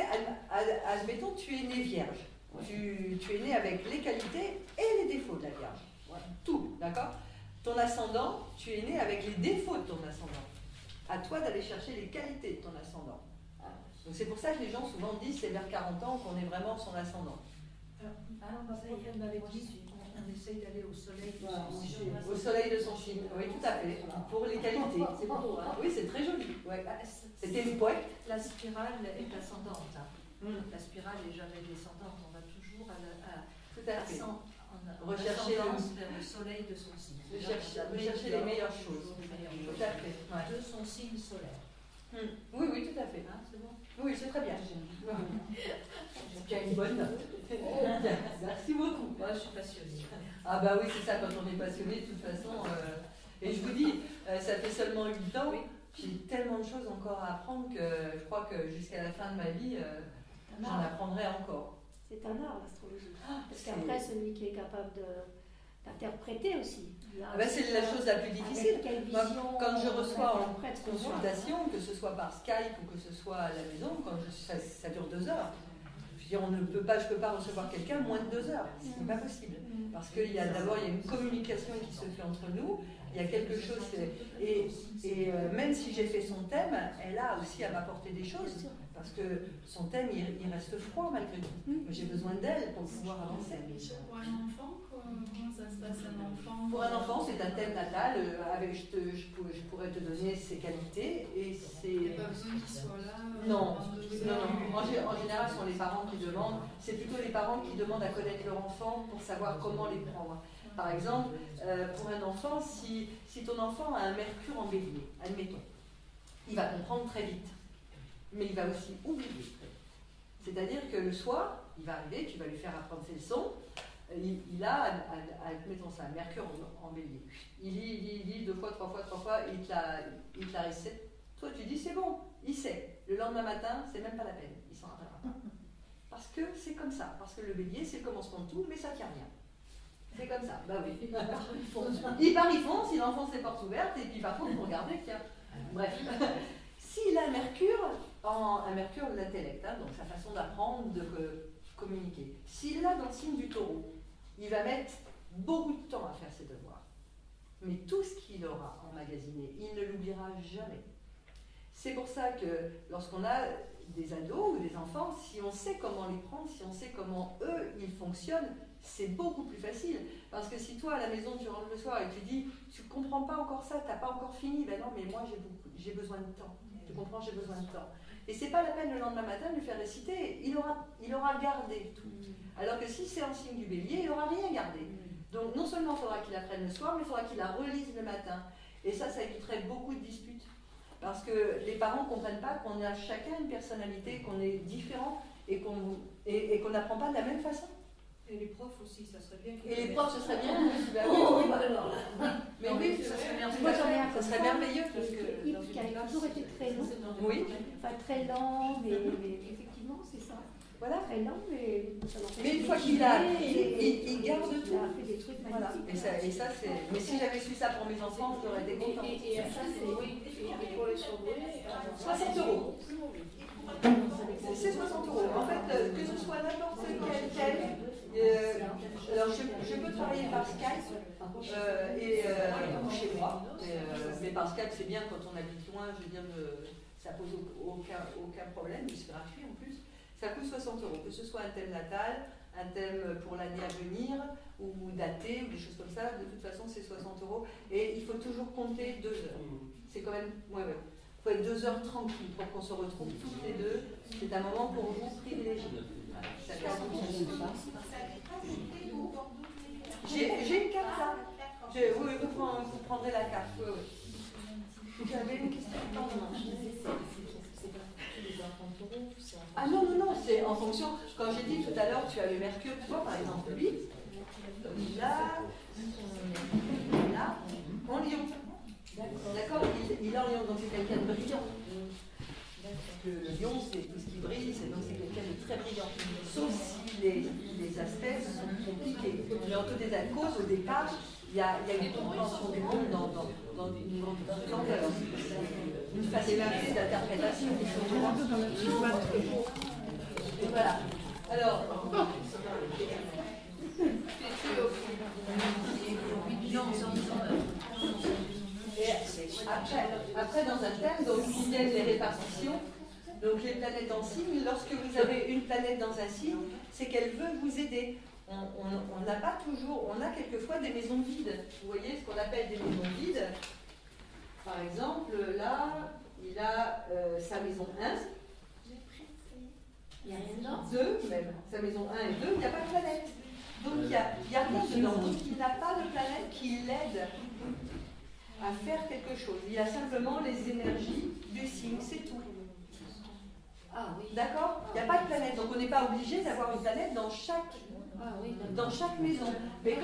admettons, tu es né vierge. Tu es né avec les qualités et les défauts de la vierge. Voilà. Tout, d'accord? Ton ascendant, tu es né avec les défauts de ton ascendant. À toi d'aller chercher les qualités de ton ascendant. Donc c'est pour ça que les gens souvent disent c'est vers 40 ans qu'on est vraiment son ascendant. Ma prof m'avait dit on essaye d'aller au soleil de son signe. Au soleil de son signe, oui, tout à fait. Pour les qualités. C'est beau, hein? Oui, c'est très joli. Ouais. C'était une poète. La spirale est ascendante. La spirale n'est jamais descendante. On va toujours rechercher vers le soleil de son signe. Rechercher les meilleures choses. Tout à fait. De son signe solaire. Oui, oui, tout à fait. C'est bon? Oui, c'est très bien. Tu as une bonne note. Merci beaucoup. Moi, je suis passionnée. Ah bah oui, c'est ça, quand on est passionné, de toute façon. Et je vous dis, ça fait seulement 8 ans, j'ai tellement de choses encore à apprendre que je crois que jusqu'à la fin de ma vie, j'en apprendrai encore. C'est un art, l'astrologie. Parce qu'après, celui qui est capable d'interpréter aussi. C'est la chose la plus difficile. Quand je reçois en consultation, que ce soit par Skype ou que ce soit à la maison, ça dure 2 heures. Je ne peux pas recevoir quelqu'un moins de 2 heures. C'est pas possible. Parce qu'il y a d'abord une communication qui se fait entre nous. Il y a quelque chose. Et même si j'ai fait son thème, elle a aussi à m'apporter des choses. Parce que son thème, il reste froid malgré tout. J'ai besoin d'elle pour pouvoir avancer. Pour un enfant, comment ça se passe un enfant? Pour un enfant, c'est un thème natal. Je pourrais te donner ses qualités. Et c'est... Il n'y a pas besoin qu'il soit là. Non. En général, ce sont les parents qui demandent. C'est plutôt les parents qui demandent à connaître leur enfant pour savoir comment les prendre. Par exemple, pour un enfant, si ton enfant a un mercure en bélier, admettons, il va comprendre très vite. Mais il va aussi oublier. C'est-à-dire que le soir, il va arriver, tu vas lui faire apprendre ses leçons. Il a, admettons ça, un mercure en bélier. Il lit 2 fois, 3 fois, il te la récite. Toi, tu dis c'est bon, il sait. Le lendemain matin, c'est même pas la peine, il s'en rappellera pas. Parce que c'est comme ça. Parce que le bélier, c'est le commencement de tout, mais ça tient rien. C'est comme ça. Bah oui. Il part, il fonce, il enfonce les portes ouvertes, et puis par contre, vous regardez, tiens. Bref. S'il a un mercure de l'intellect, donc sa façon d'apprendre, de communiquer. S'il l'a dans le signe du taureau, il va mettre beaucoup de temps à faire ses devoirs. Mais tout ce qu'il aura emmagasiné, il ne l'oubliera jamais. C'est pour ça que lorsqu'on a des ados ou des enfants, si on sait comment les prendre, si on sait comment eux, ils fonctionnent, c'est beaucoup plus facile. Parce que si toi, à la maison, tu rentres le soir et tu dis « tu comprends pas encore ça, tu n'as pas encore fini », ben non, mais moi, j'ai besoin de temps. Tu comprends, j'ai besoin de temps. Et c'est pas la peine le lendemain matin de lui faire réciter, il aura gardé tout. Alors que si c'est en signe du bélier, il n'aura rien gardé. Donc non seulement il faudra qu'il apprenne le soir, mais il faudra qu'il la relise le matin. Et ça éviterait beaucoup de disputes. Parce que les parents ne comprennent pas qu'on a chacun une personnalité, qu'on est différent et qu'on n'apprend pas de la même façon. Et les profs aussi, ça serait bien. Et les profs, ce serait bien. Mais oui, ça serait merveilleux. Parce que Yves qui a toujours été très lent. Oui. Enfin, très lent, mais effectivement, c'est ça. Voilà. Très lent, mais ça l'empêche Mais une de fois qu'il continuer, a, et il garde tout. Il a fait des trucs Voilà. magnifiques. Et ça c'est. Mais si j'avais su ça pour mes enfants, j'aurais été contente. Et ça, c'est. Oui, et pour les surdoués. 60 €. C'est 60 €. En fait, que ce soit n'importe quel thème, alors je peux travailler par Skype ou chez moi, mais par Skype c'est bien quand on habite loin, je veux dire, ça pose aucun problème, c'est gratuit en plus. Ça coûte 60 €, que ce soit un thème natal, un thème pour l'année à venir, ou daté, ou des choses comme ça, de toute façon c'est 60 €. Et il faut toujours compter 2 heures. C'est quand même. Ouais. Il faut être 2 heures tranquille pour qu'on se retrouve toutes les deux. C'est un moment pour vous privilégié. Voilà, j'ai une carte là. Oui, vous prendrez la carte. Oui. Vous avez une question? Ah non, c'est en fonction. Quand j'ai dit tout à l'heure, tu as le Mercure, toi par exemple, lui, là, en Lion. D'accord, il est en Lion, donc c'est quelqu'un de brillant. Le lion, c'est tout ce qui brille, donc c'est quelqu'un de très brillant. Sauf si les aspects sont compliqués. Mais en tout état de cause, au départ, il y a une compréhension du monde dans une grande grandeur. Une facilité d'interprétation. Et voilà. Alors. Et après, dans un thème, donc il y a les répartitions. Donc les planètes en signe, lorsque vous avez une planète dans un signe, c'est qu'elle veut vous aider. On n'a pas toujours, on a quelquefois des maisons vides. Vous voyez ce qu'on appelle des maisons vides. Par exemple, là, il a sa maison 1. Il n'y a rien dedans. 2 même. Sa maison 1 et 2, il n'y a pas de planète. Donc il n'y a rien dedans. Donc il n'a pas de planète qui l'aide à faire quelque chose. Il a simplement les énergies du signe, c'est tout. Ah oui. D'accord? Il n'y a pas de planète, donc on n'est pas obligé d'avoir une planète dans chaque maison. Mais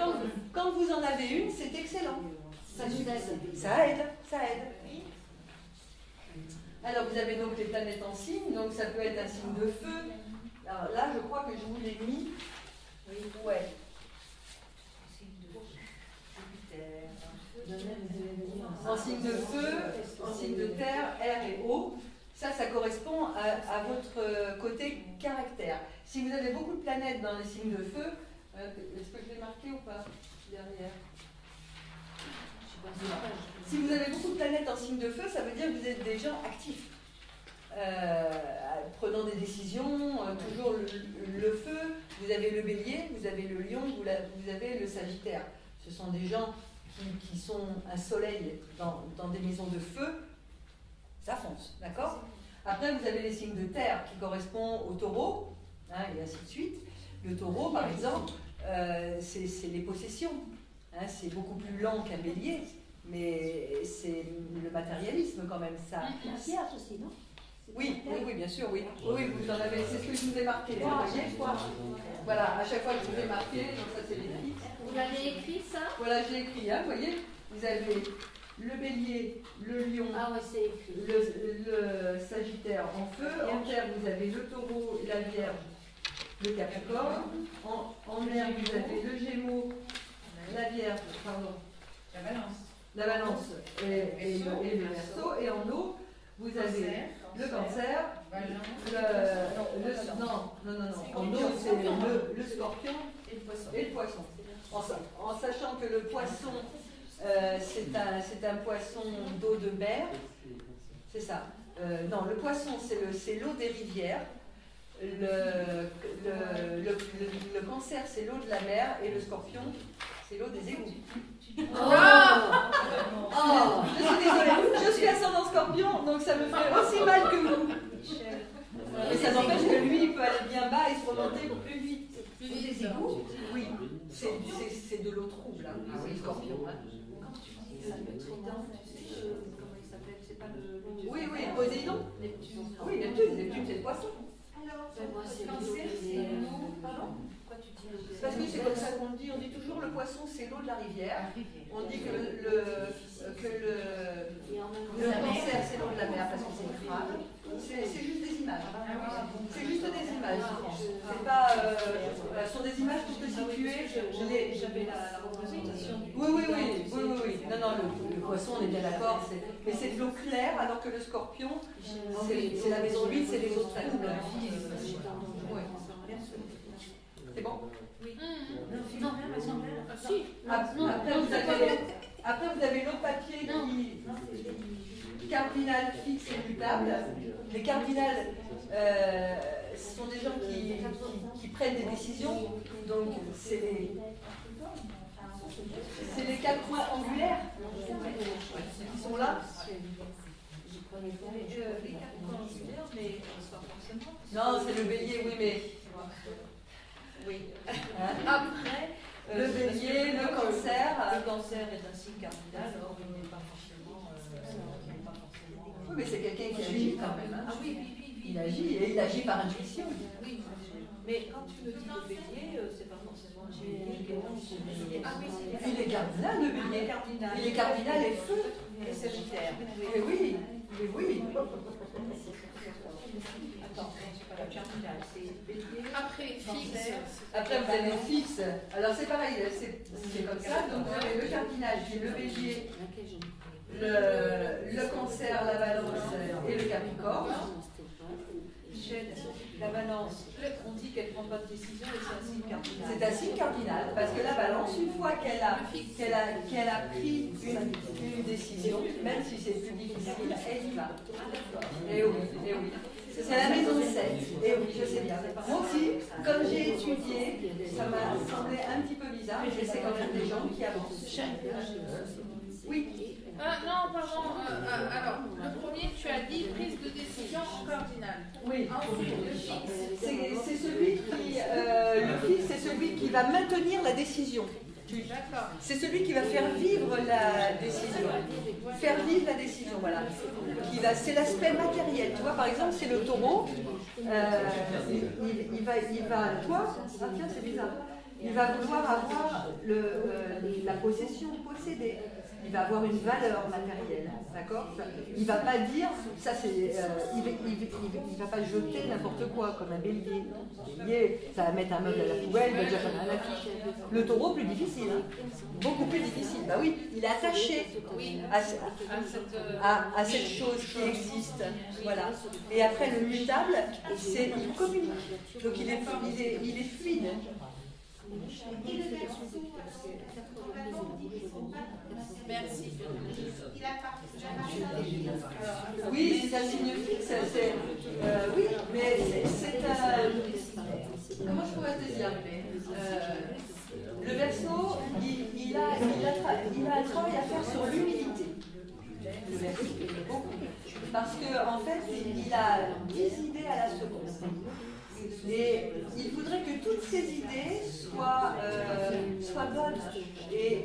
quand vous en avez une, c'est excellent. Ça nous aide. Ça aide. Alors vous avez donc les planètes en signe, donc ça peut être un signe de feu. Alors là, je crois que je vous l'ai mis. Ouais. En signe de feu, en signe de terre, air et eau. Ça correspond à votre côté caractère. Si vous avez beaucoup de planètes dans les signes de feu, est-ce que je l'ai marqué ou pas derrière? Si vous avez beaucoup de planètes en signe de feu, ça veut dire que vous êtes des gens actifs. Prenant des décisions, toujours le feu, vous avez le bélier, vous avez le lion, vous avez le sagittaire. Ce sont des gens qui sont un soleil dans des maisons de feu, ça fonce, d'accord? Après, vous avez les signes de terre qui correspondent au taureau, et ainsi de suite. Le taureau, par exemple, c'est les possessions. C'est beaucoup plus lent qu'un bélier, mais c'est le matérialisme quand même, ça. La Vierge aussi, non? Oui, bien sûr, oui. Oui, vous en avez, c'est ce que je vous ai marqué. Vous voyez, voilà, à chaque fois que je vous ai marqué, donc ça c'est l'écrit. Vous l'avez écrit ça? Voilà, je l'ai écrit, vous voyez, vous avez le bélier, le lion, Ah ouais, c'est écrit. le sagittaire en feu, en terre vous avez le taureau, la vierge, le capricorne, en mer vous avez le gémeaux, la vierge, pardon, la balance et le verseau, et en eau vous avez le cancer, en eau c'est le scorpion et le poisson. En sachant que le poisson c'est un poisson d'eau de mer. C'est ça. Non, le poisson, c'est l'eau des rivières. Le cancer, c'est l'eau de la mer. Et le scorpion, c'est l'eau des égouts. Oh, je suis désolée. Je suis ascendant scorpion, donc ça me fait aussi mal que vous. Mais ça n'empêche que lui, il peut aller bien bas et se remonter plus vite. Des égouts? Oui, c'est de l'eau trouble, hein, le scorpion. Hein. Comment il s'appelle? C'est pas le. Oui, Poséidon. Neptune. Oui, Neptune, c'est le poisson. Alors, Moi, c'est cancer, c'est l'eau. Pardon? Pourquoi tu dis le. Parce que c'est comme ça qu'on le dit. On dit toujours le poisson, c'est l'eau de la rivière. On dit que le cancer, c'est l'eau de la mer parce que c'est grave. C'est juste des images. C'est juste des images. C'est pas. Ce sont des images pour te situer. J'avais la représentation du. Oui. Non, le poisson, on est bien d'accord. Mais c'est de l'eau claire, alors que le scorpion, c'est la maison 8, c'est les eaux troubles. C'est bon? Oui. Non, Si. Après, vous avez l'autre papier qui cardinal fixe et mutable. Les cardinales, ce sont des gens qui prennent des décisions. Donc, c'est les 4 points angulaires qui sont là. Les 4 points angulaires, mais pas forcément. Non, c'est le bélier, oui, mais. Oui. Après, le bélier, le cancer. Le cancer est un signe cardinal, or il n'est pas forcément. Oui, mais c'est quelqu'un qui agit quand même. Hein. Ah oui. Il agit, et il agit par intuition. Oui. Mais quand tu me dis le bélier, c'est pas forcément le bélier. Ah oui, c'est Il est cardinal, le bélier. Il est cardinal et feu. Et sagittaire. Mais oui. Attends, c'est pas le cardinal, c'est bélier. Après, fixe. Après, vous avez fixe. Alors, c'est pareil, c'est comme ça. Donc, vous avez le cardinal, qui est le bélier, le cancer, la balance et le capricorne. La balance, on dit qu'elle ne prend pas de décision et c'est un signe cardinal. C'est un signe cardinal, parce que la balance, une fois qu'elle a pris une décision, même si c'est plus difficile, elle y va. Et oui. C'est la maison 7. Et oui, je sais bien. Moi aussi, comme j'ai étudié, ça m'a semblé un petit peu bizarre, mais c'est quand même des gens qui avancent. Oui. Non, pardon. Alors, le premier, tu as dit prise de décision en cardinal. Oui. Ensuite, le fixe. C'est celui qui, le fixe, c'est celui qui va maintenir la décision. D'accord. C'est celui qui va faire vivre la décision. Faire vivre la décision, voilà. C'est l'aspect matériel. Tu vois, par exemple, c'est le taureau. Il va, toi, ah tiens, c'est bizarre. Il va vouloir avoir la possession, posséder. Il va avoir une valeur matérielle, d'accord? Il va pas dire, ça c'est, il va pas jeter n'importe quoi comme un bélier. Ça va mettre un meuble à la poubelle, il va dire ça à l'affiche. Le taureau plus difficile, hein. Beaucoup plus difficile. Bah oui, il est attaché à cette chose qui existe, voilà. Et après le mutable, c'est il communique, donc il est fluide. Et le verso, normalement, on dit qu'ils ne sont pas. Merci. Il a pas. Oui, c'est un signe fixe. Oui, mais c'est un. Comment je pourrais te dire? Le Verseau, il a un travail à faire sur l'humilité. Le Verseau, beaucoup. Parce qu'en fait, il a 10 idées à la seconde. Et il voudrait que toutes ces idées soient bonnes. Et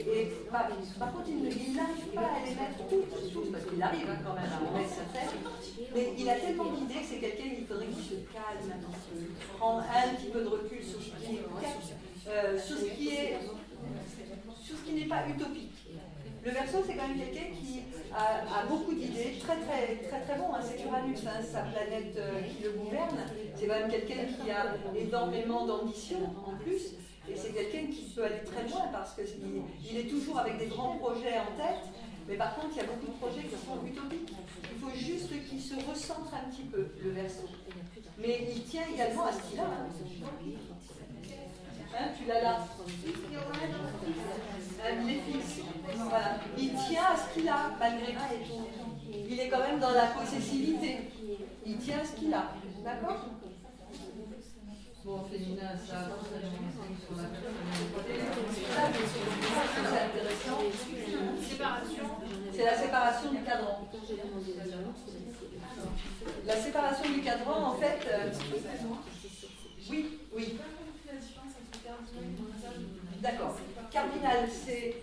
par contre, il n'arrive pas à les mettre toutes, parce qu'il arrive quand même à en mettre certaines. Mais il a tellement d'idées que c'est quelqu'un qu'il faudrait qu'il se calme un petit peu, prendre un petit peu de recul sur ce qui n'est pas utopique. Le Verseau, c'est quand même quelqu'un qui a beaucoup d'idées, très bon, hein, c'est Uranus, hein, sa planète qui le gouverne. C'est quand même quelqu'un qui a énormément d'ambition en plus, et c'est quelqu'un qui peut aller très loin parce qu'il est toujours avec des grands projets en tête, mais par contre, il y a beaucoup de projets qui sont utopiques. Il faut juste qu'il se recentre un petit peu, le Verseau. Mais il tient également à ce qu'il a. Hein, tu l'as là. Il est fixe. Voilà. Il tient à ce qu'il a, malgré tout. Il est quand même dans la possessivité. Il tient à ce qu'il a. D'accord? Bon, féminin, ça, sur la c'est intéressant. Séparation. C'est la séparation du cadran. La séparation du cadran, en fait. Oui, oui. D'accord. Cardinal, c'est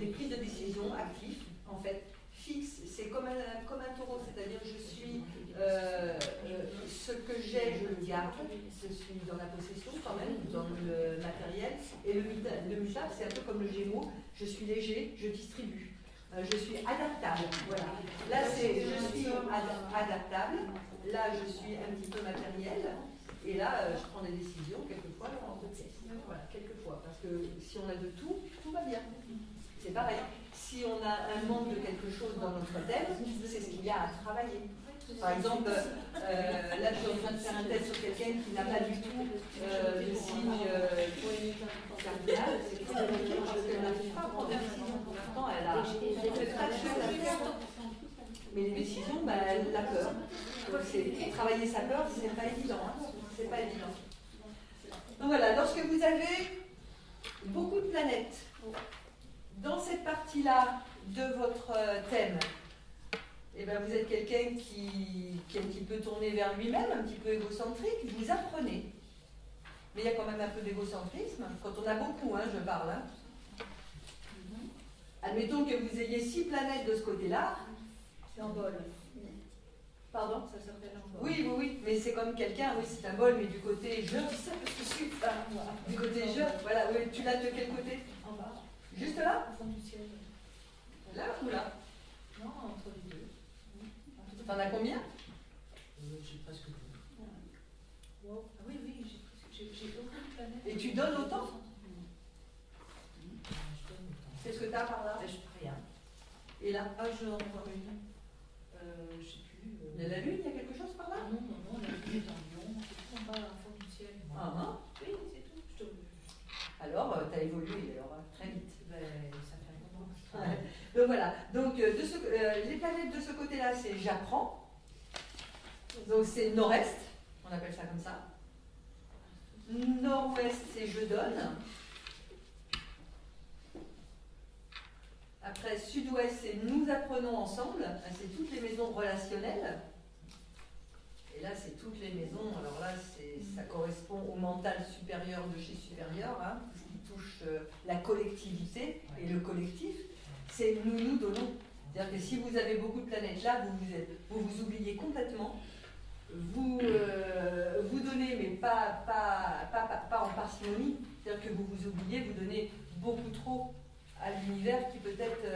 les prises de décision actives, en fait. Fixe, c'est comme un taureau, c'est-à-dire je suis ce que j'ai, je le garde, je suis dans la possession quand même, dans le matériel. Et le mutable, c'est un peu comme le Gémeaux, je suis léger, je distribue. Je suis adaptable, voilà. Là, c'est je suis adaptable, là, je suis un petit peu matériel, et là, je prends des décisions, quelquefois, en deux pièces. Voilà, quelquefois, parce que si on a de tout, tout va bien. C'est pareil. Si on a un manque de quelque chose dans notre thème, c'est ce qu'il y a à travailler. Par exemple, là, je suis en train de faire un test sur quelqu'un qui n'a pas du tout de signe cardinal. C'est très compliqué parce qu'elle n'arrive pas à prendre des décisions. Pourtant, elle a fait très de choses à faire. Mais les décisions, elle a peur. Donc, travailler sa peur, c'est pas évident. C'est pas évident. Donc voilà, lorsque vous avez beaucoup de planètes dans cette partie-là de votre thème, eh ben vous êtes quelqu'un qui est un petit peu tourné vers lui-même, un petit peu égocentrique, vous apprenez. Mais il y a quand même un peu d'égocentrisme, quand on a beaucoup, je parle. Admettons que vous ayez 6 planètes de ce côté-là. C'est en bol. Pardon? Ça s'appelle en bol. Oui, oui, oui, mais c'est comme quelqu'un, oui, c'est un bol, mais du côté je. Du côté je, voilà, oui, tu l'as de quel côté? En bas. Juste là? Au fond du ciel. Là ou là? Non, entre les deux. T'en as combien? J'ai presque tout. Wow. Ah oui, oui, j'ai beaucoup de planètes. Et tu donnes autant? Qu'est-ce que tu as par là? Rien. Et là? Ah, je vais en voir une. Je sais plus. Il y a la lune, il y a quelque chose par là? Non, la lune est en lion, c'est tout en bas, au fond du ciel. Oui, c'est tout. Alors, tu as évolué, alors, très vite. Ça fait un moment. Ouais. Donc voilà, donc les planètes de ce côté-là, c'est j'apprends. Donc c'est nord-est, on appelle ça comme ça. Nord-ouest, c'est je donne. Après, sud-ouest, c'est nous apprenons ensemble. C'est toutes les maisons relationnelles. Et là, c'est toutes les maisons. Alors là, ça correspond au mental supérieur de chez supérieur, tout ce qui touche la collectivité et le collectif. C'est nous donnons. C'est-à-dire que si vous avez beaucoup de planètes là, vous vous oubliez complètement. Vous donnez, mais pas en parcimonie. C'est-à-dire que vous vous oubliez, vous donnez beaucoup trop à l'univers qui peut-être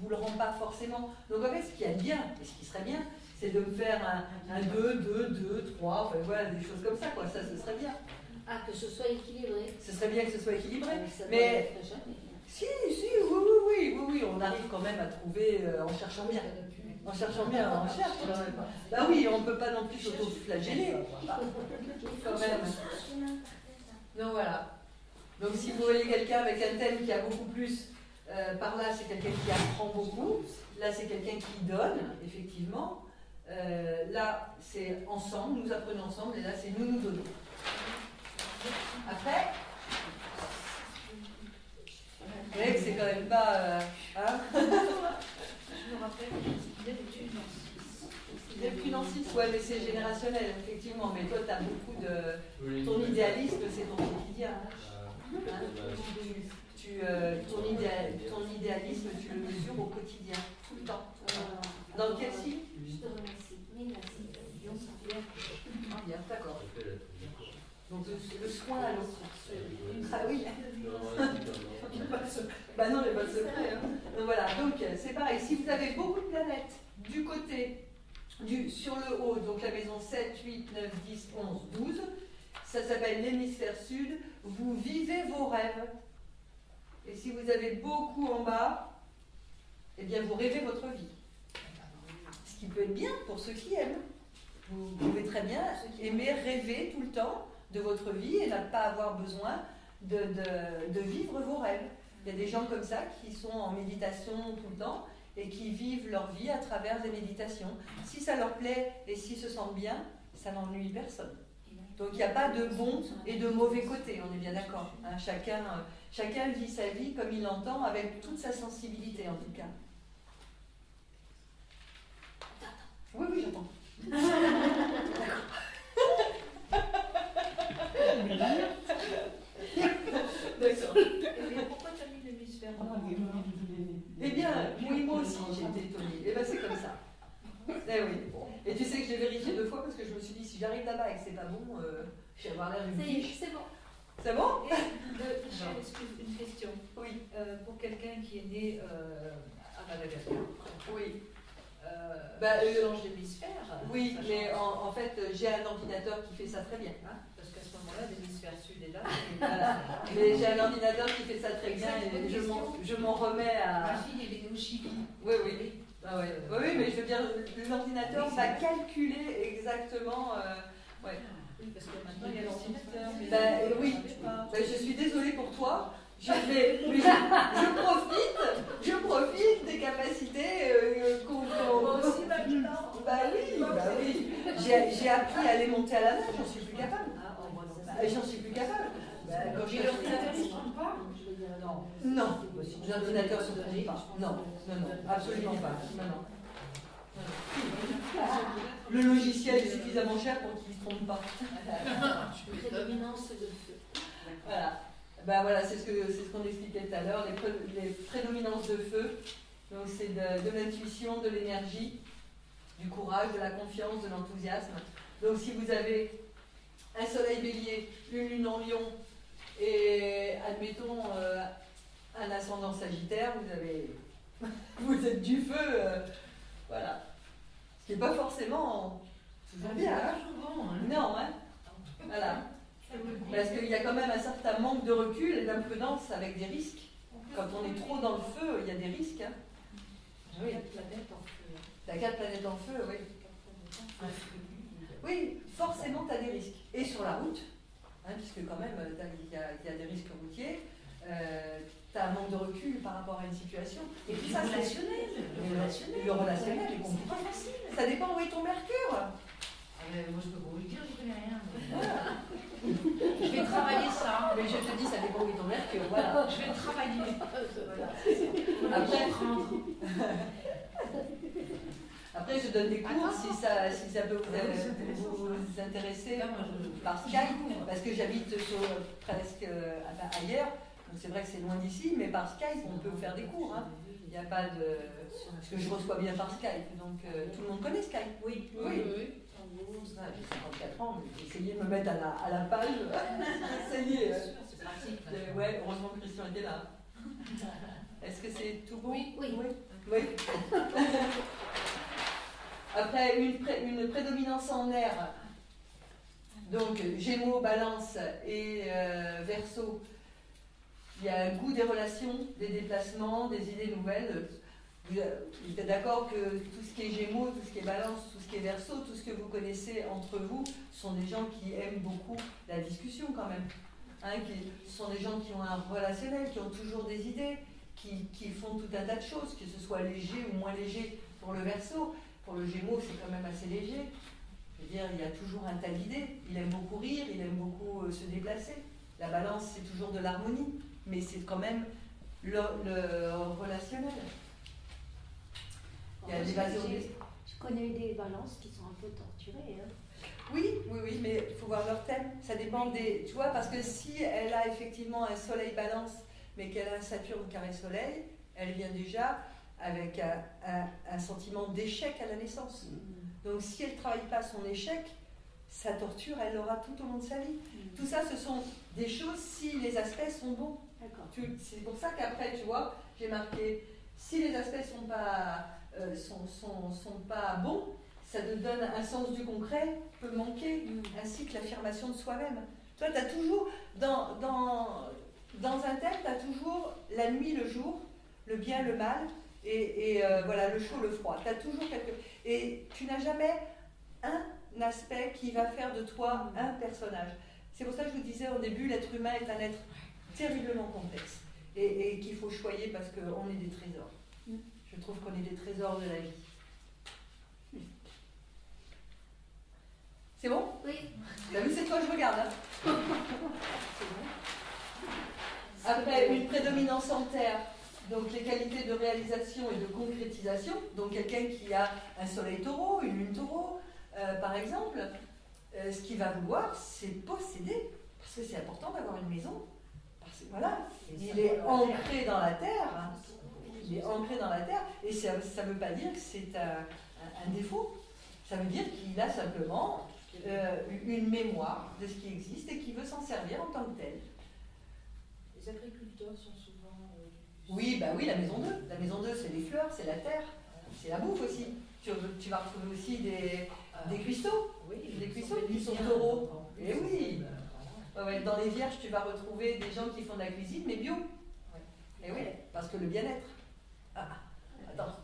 vous le rend pas forcément. Donc en fait, ce qui est bien, et ce qui serait bien, c'est de me faire un 2, 2, 2, 3, enfin voilà, des choses comme ça, quoi. Ça, ce serait bien. Ah, que ce soit équilibré. Ce serait bien que ce soit équilibré. Mais oui, on arrive quand même à trouver en cherchant bien. En cherchant bien, on cherche quand même. Bah oui, on ne peut pas non plus s'auto-flageller. Quand même. Donc voilà. Donc si vous voyez quelqu'un avec un thème qui a beaucoup plus, par là c'est quelqu'un qui apprend beaucoup, là c'est quelqu'un qui donne, effectivement. Là c'est ensemble, nous apprenons ensemble, et là c'est nous donnons. Après, vous voyez que c'est quand même pas... Je me rappelle, Neptune en 6, ouais, mais c'est générationnel, effectivement. Mais toi, tu as beaucoup de... Ton idéalisme, c'est ton quotidien. Ton idéalisme, tu le mesures au quotidien, tout le temps. Dans quel signe? Je te remercie. Ah bien, d'accord. Donc le soin à l'autre. Ah oui. Bah non, il n'y a pas de secret. Donc voilà, donc c'est pareil. Si vous avez beaucoup de planètes du côté, sur le haut, donc la maison 7, 8, 9, 10, 11, 12, ça s'appelle l'hémisphère sud. Vous vivez vos rêves. Et si vous avez beaucoup en bas, eh bien vous rêvez votre vie. Ce qui peut être bien pour ceux qui aiment. Vous pouvez très bien aimer rêver tout le temps de votre vie et ne pas avoir besoin de vivre vos rêves. Il y a des gens comme ça qui sont en méditation tout le temps et qui vivent leur vie à travers des méditations. Si ça leur plaît et s'ils se sentent bien, ça n'ennuie personne. Donc il n'y a pas de bon et de mauvais côté, on est bien d'accord. Hein, chacun vit sa vie comme il l'entend, avec toute sa sensibilité en tout cas. Oui, oui, j'entends. D'accord. Et pourquoi tu as mis l'hémisphère nord? Eh bien, moi aussi, j'ai été étonnée. Eh bien, c'est comme ça. Eh oui. Et tu sais que j'ai vérifié 2 fois parce que je me suis dit, si j'arrive là-bas et que c'est pas bon, je vais avoir l'air d'une biche. C'est bon. C'est bon? Excuse, une question. Oui. Pour quelqu'un qui est né à Madagascar, Oui. change d'hémisphère. Oui, ça mais change. en fait, j'ai un ordinateur qui fait ça très bien. Hein, parce qu'à ce moment-là, l'hémisphère sud est là. Voilà. Mais j'ai un ordinateur qui fait ça très bien C'est une et bonne je m'en remets Ma à... fille est née au Chili. Oui, oui. Ah ouais. Oui, mais je veux dire, l'ordinateur va calculer exactement... ouais. Oui, parce que maintenant il y a l'ordinateur. Oui, je suis désolée pour toi. Mais je profite des capacités qu'on... Moi aussi maintenant. Bah oui. J'ai appris à aller monter à la nage, j'en suis plus capable. J'en suis plus capable. Quand Et l'ordinateur ne se trompe pas? Non, l'ordinateur se trompe pas. Non, absolument pas. Non. Le logiciel est suffisamment cher pour qu'il ne se trompe pas. Prédominance de feu. Voilà. Voilà, c'est ce qu'on expliquait tout à l'heure, les prédominances de feu. Donc c'est de l'intuition, de l'énergie, du courage, de la confiance, de l'enthousiasme. Donc si vous avez un soleil bélier, une lune en lion et admettons un ascendant sagittaire, vous êtes du feu, voilà. Ce qui n'est pas forcément toujours bien. Hein. Non, hein. Voilà. Parce qu'il y a quand même un certain manque de recul et d'imprudence avec des risques. Quand on est trop dans le feu, il y a des risques. Hein. Oui. 4 planètes en feu. T'as 4 planètes en feu, oui. Oui, forcément, tu as des risques. Et sur la route, hein, puisque quand même, il y a des risques routiers, tu as un manque de recul par rapport à une situation. Et puis ça, le relationnel est compliqué. pas facile. Ça dépend où est ton Mercure. Moi, je peux pas vous le dire, je connais rien. Je vais travailler ça. Mais je te dis, ça dépend où est ton Mercure. Voilà. Je vais le travailler. Après, je donne des cours si ça peut vous intéresser par Skype, parce que j'habite presque ailleurs. Donc c'est vrai que c'est loin d'ici, mais par Skype, on peut faire des cours. Hein. Il n'y a pas de... Parce que je reçois bien par Skype, donc tout le monde connaît Skype. Oui. J'ai 54 ans, j'ai essayé de me mettre à la page. J'ai essayé. C'est pratique. Ouais, heureusement que Christian était là. Est-ce que c'est tout bon? Oui. Après, une prédominance en air, donc Gémeaux, Balance et Verseau, il y a un goût des relations, des déplacements, des idées nouvelles. Vous êtes d'accord que tout ce qui est Gémeaux, tout ce qui est Balance, tout ce qui est Verseau, tout ce que vous connaissez entre vous, sont des gens qui aiment beaucoup la discussion quand même. Hein, ce sont des gens qui ont un relationnel, qui ont toujours des idées, qui font tout un tas de choses, que ce soit léger ou moins léger pour le Verseau. Pour le Gémeaux, c'est quand même assez léger. Je veux dire, il y a toujours un tas d'idées. Il aime beaucoup rire, il aime beaucoup se déplacer. La Balance, c'est toujours de l'harmonie, mais c'est quand même le relationnel. Il y a des Je connais des balances qui sont un peu torturées. Hein. Oui, mais il faut voir leur thème. Ça dépend des... Tu vois, parce que si elle a effectivement un soleil Balance, mais qu'elle a un Saturne carré soleil, elle vient déjà avec un sentiment d'échec à la naissance. Donc si elle ne travaille pas son échec, sa torture, elle l'aura tout au long de sa vie. Tout ça, ce sont des choses si les aspects sont bons. C'est pour ça qu'après, tu vois, j'ai marqué, si les aspects sont pas bons, ça te donne un sens du concret, peut manquer, ainsi que l'affirmation de soi-même. Toi, tu as toujours, dans un thème, tu as toujours la nuit, le jour, le bien, le mal, et voilà, le chaud, le froid. Tu as toujours et tu n'as jamais un aspect qui va faire de toi un personnage. C'est pour ça que je vous disais au début, l'être humain est un être terriblement complexe et qu'il faut choyer parce qu'on est des trésors. Je trouve qu'on est des trésors de la vie. C'est bon? Oui. T'as vu, c'est toi que je regarde. Hein. Après, une prédominance en terre, donc les qualités de réalisation et de concrétisation. Donc quelqu'un qui a un soleil taureau, une lune taureau, par exemple, ce qu'il va vouloir, c'est posséder. Parce que c'est important d'avoir une maison. Parce que voilà, il est ancré dans la terre. Hein. Il est ancré dans la terre. Et ça ne veut pas dire que c'est un défaut. Ça veut dire qu'il a simplement une mémoire de ce qui existe et qu'il veut s'en servir en tant que tel. Les agriculteurs sont souvent... Oui, bah oui, la maison 2. La maison 2, c'est les fleurs, c'est la terre, c'est la bouffe aussi. Tu vas retrouver aussi des cuistots. Oui, des cuistots qui sont taureaux. Et oui. Ouais, dans les vierges, tu vas retrouver des gens qui font de la cuisine, mais bio. Et oui, parce que le bien-être. Ah, attends,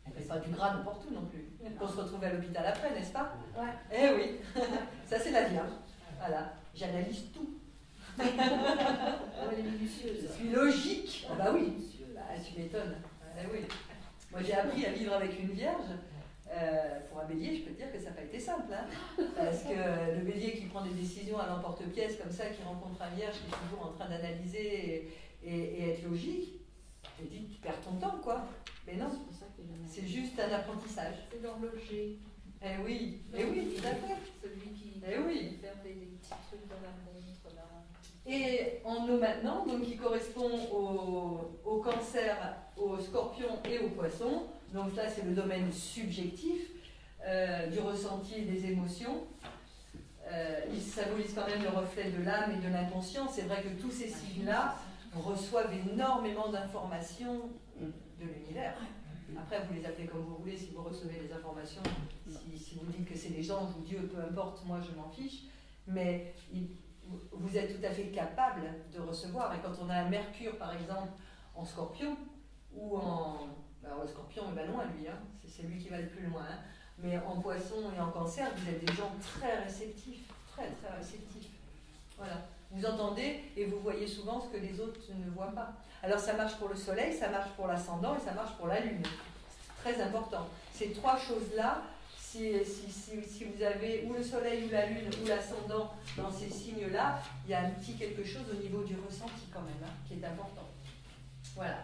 on ne fait pas du gras n'importe où non plus. On se retrouve à l'hôpital après, n'est-ce pas? Ouais. Eh oui, ça c'est la vierge. Voilà, j'analyse tout. Elle est minutieuse. Je suis logique. Ah bah oui, bah, tu m'étonnes. Eh oui. Moi j'ai appris à vivre avec une vierge. Pour un bélier, je peux te dire que ça n'a pas été simple. Hein, parce que le bélier qui prend des décisions à l'emporte-pièce comme ça, qui rencontre un vierge qui est toujours en train d'analyser et être logique, je te dis, tu perds ton temps, quoi. Mais non, c'est juste un apprentissage. C'est l'horloger. Eh oui, tout à fait. Celui qui oui. fait des petits trucs dans la montre, là. Et en nous maintenant, donc qui correspond au cancer, au scorpion et au poisson. Donc là, c'est le domaine subjectif du ressenti et des émotions. Il symbolise quand même le reflet de l'âme et de l'inconscient. C'est vrai que tous ces signes-là reçoivent énormément d'informations de l'univers. Après, vous les appelez comme vous voulez, si vous recevez des informations, si vous dites que c'est les anges ou Dieu, peu importe, moi je m'en fiche. Mais vous êtes tout à fait capable de recevoir. Et quand on a un Mercure, par exemple, en scorpion, ou en... le scorpion, il va loin, lui, hein. C'est lui qui va le plus loin. Hein. Mais en poisson et en cancer, vous êtes des gens très réceptifs, très très réceptifs. Voilà. Vous entendez et vous voyez souvent ce que les autres ne voient pas. Alors ça marche pour le soleil, ça marche pour l'ascendant et ça marche pour la lune. Très important. Ces trois choses-là, si vous avez ou le soleil ou la lune ou l'ascendant dans ces signes-là, il y a un petit quelque chose au niveau du ressenti quand même, hein, qui est important. Voilà.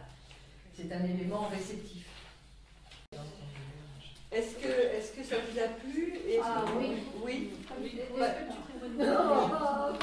C'est un élément réceptif. Est-ce que ça vous a plu? Ah oui. Oui. Oui. Ouais. Non.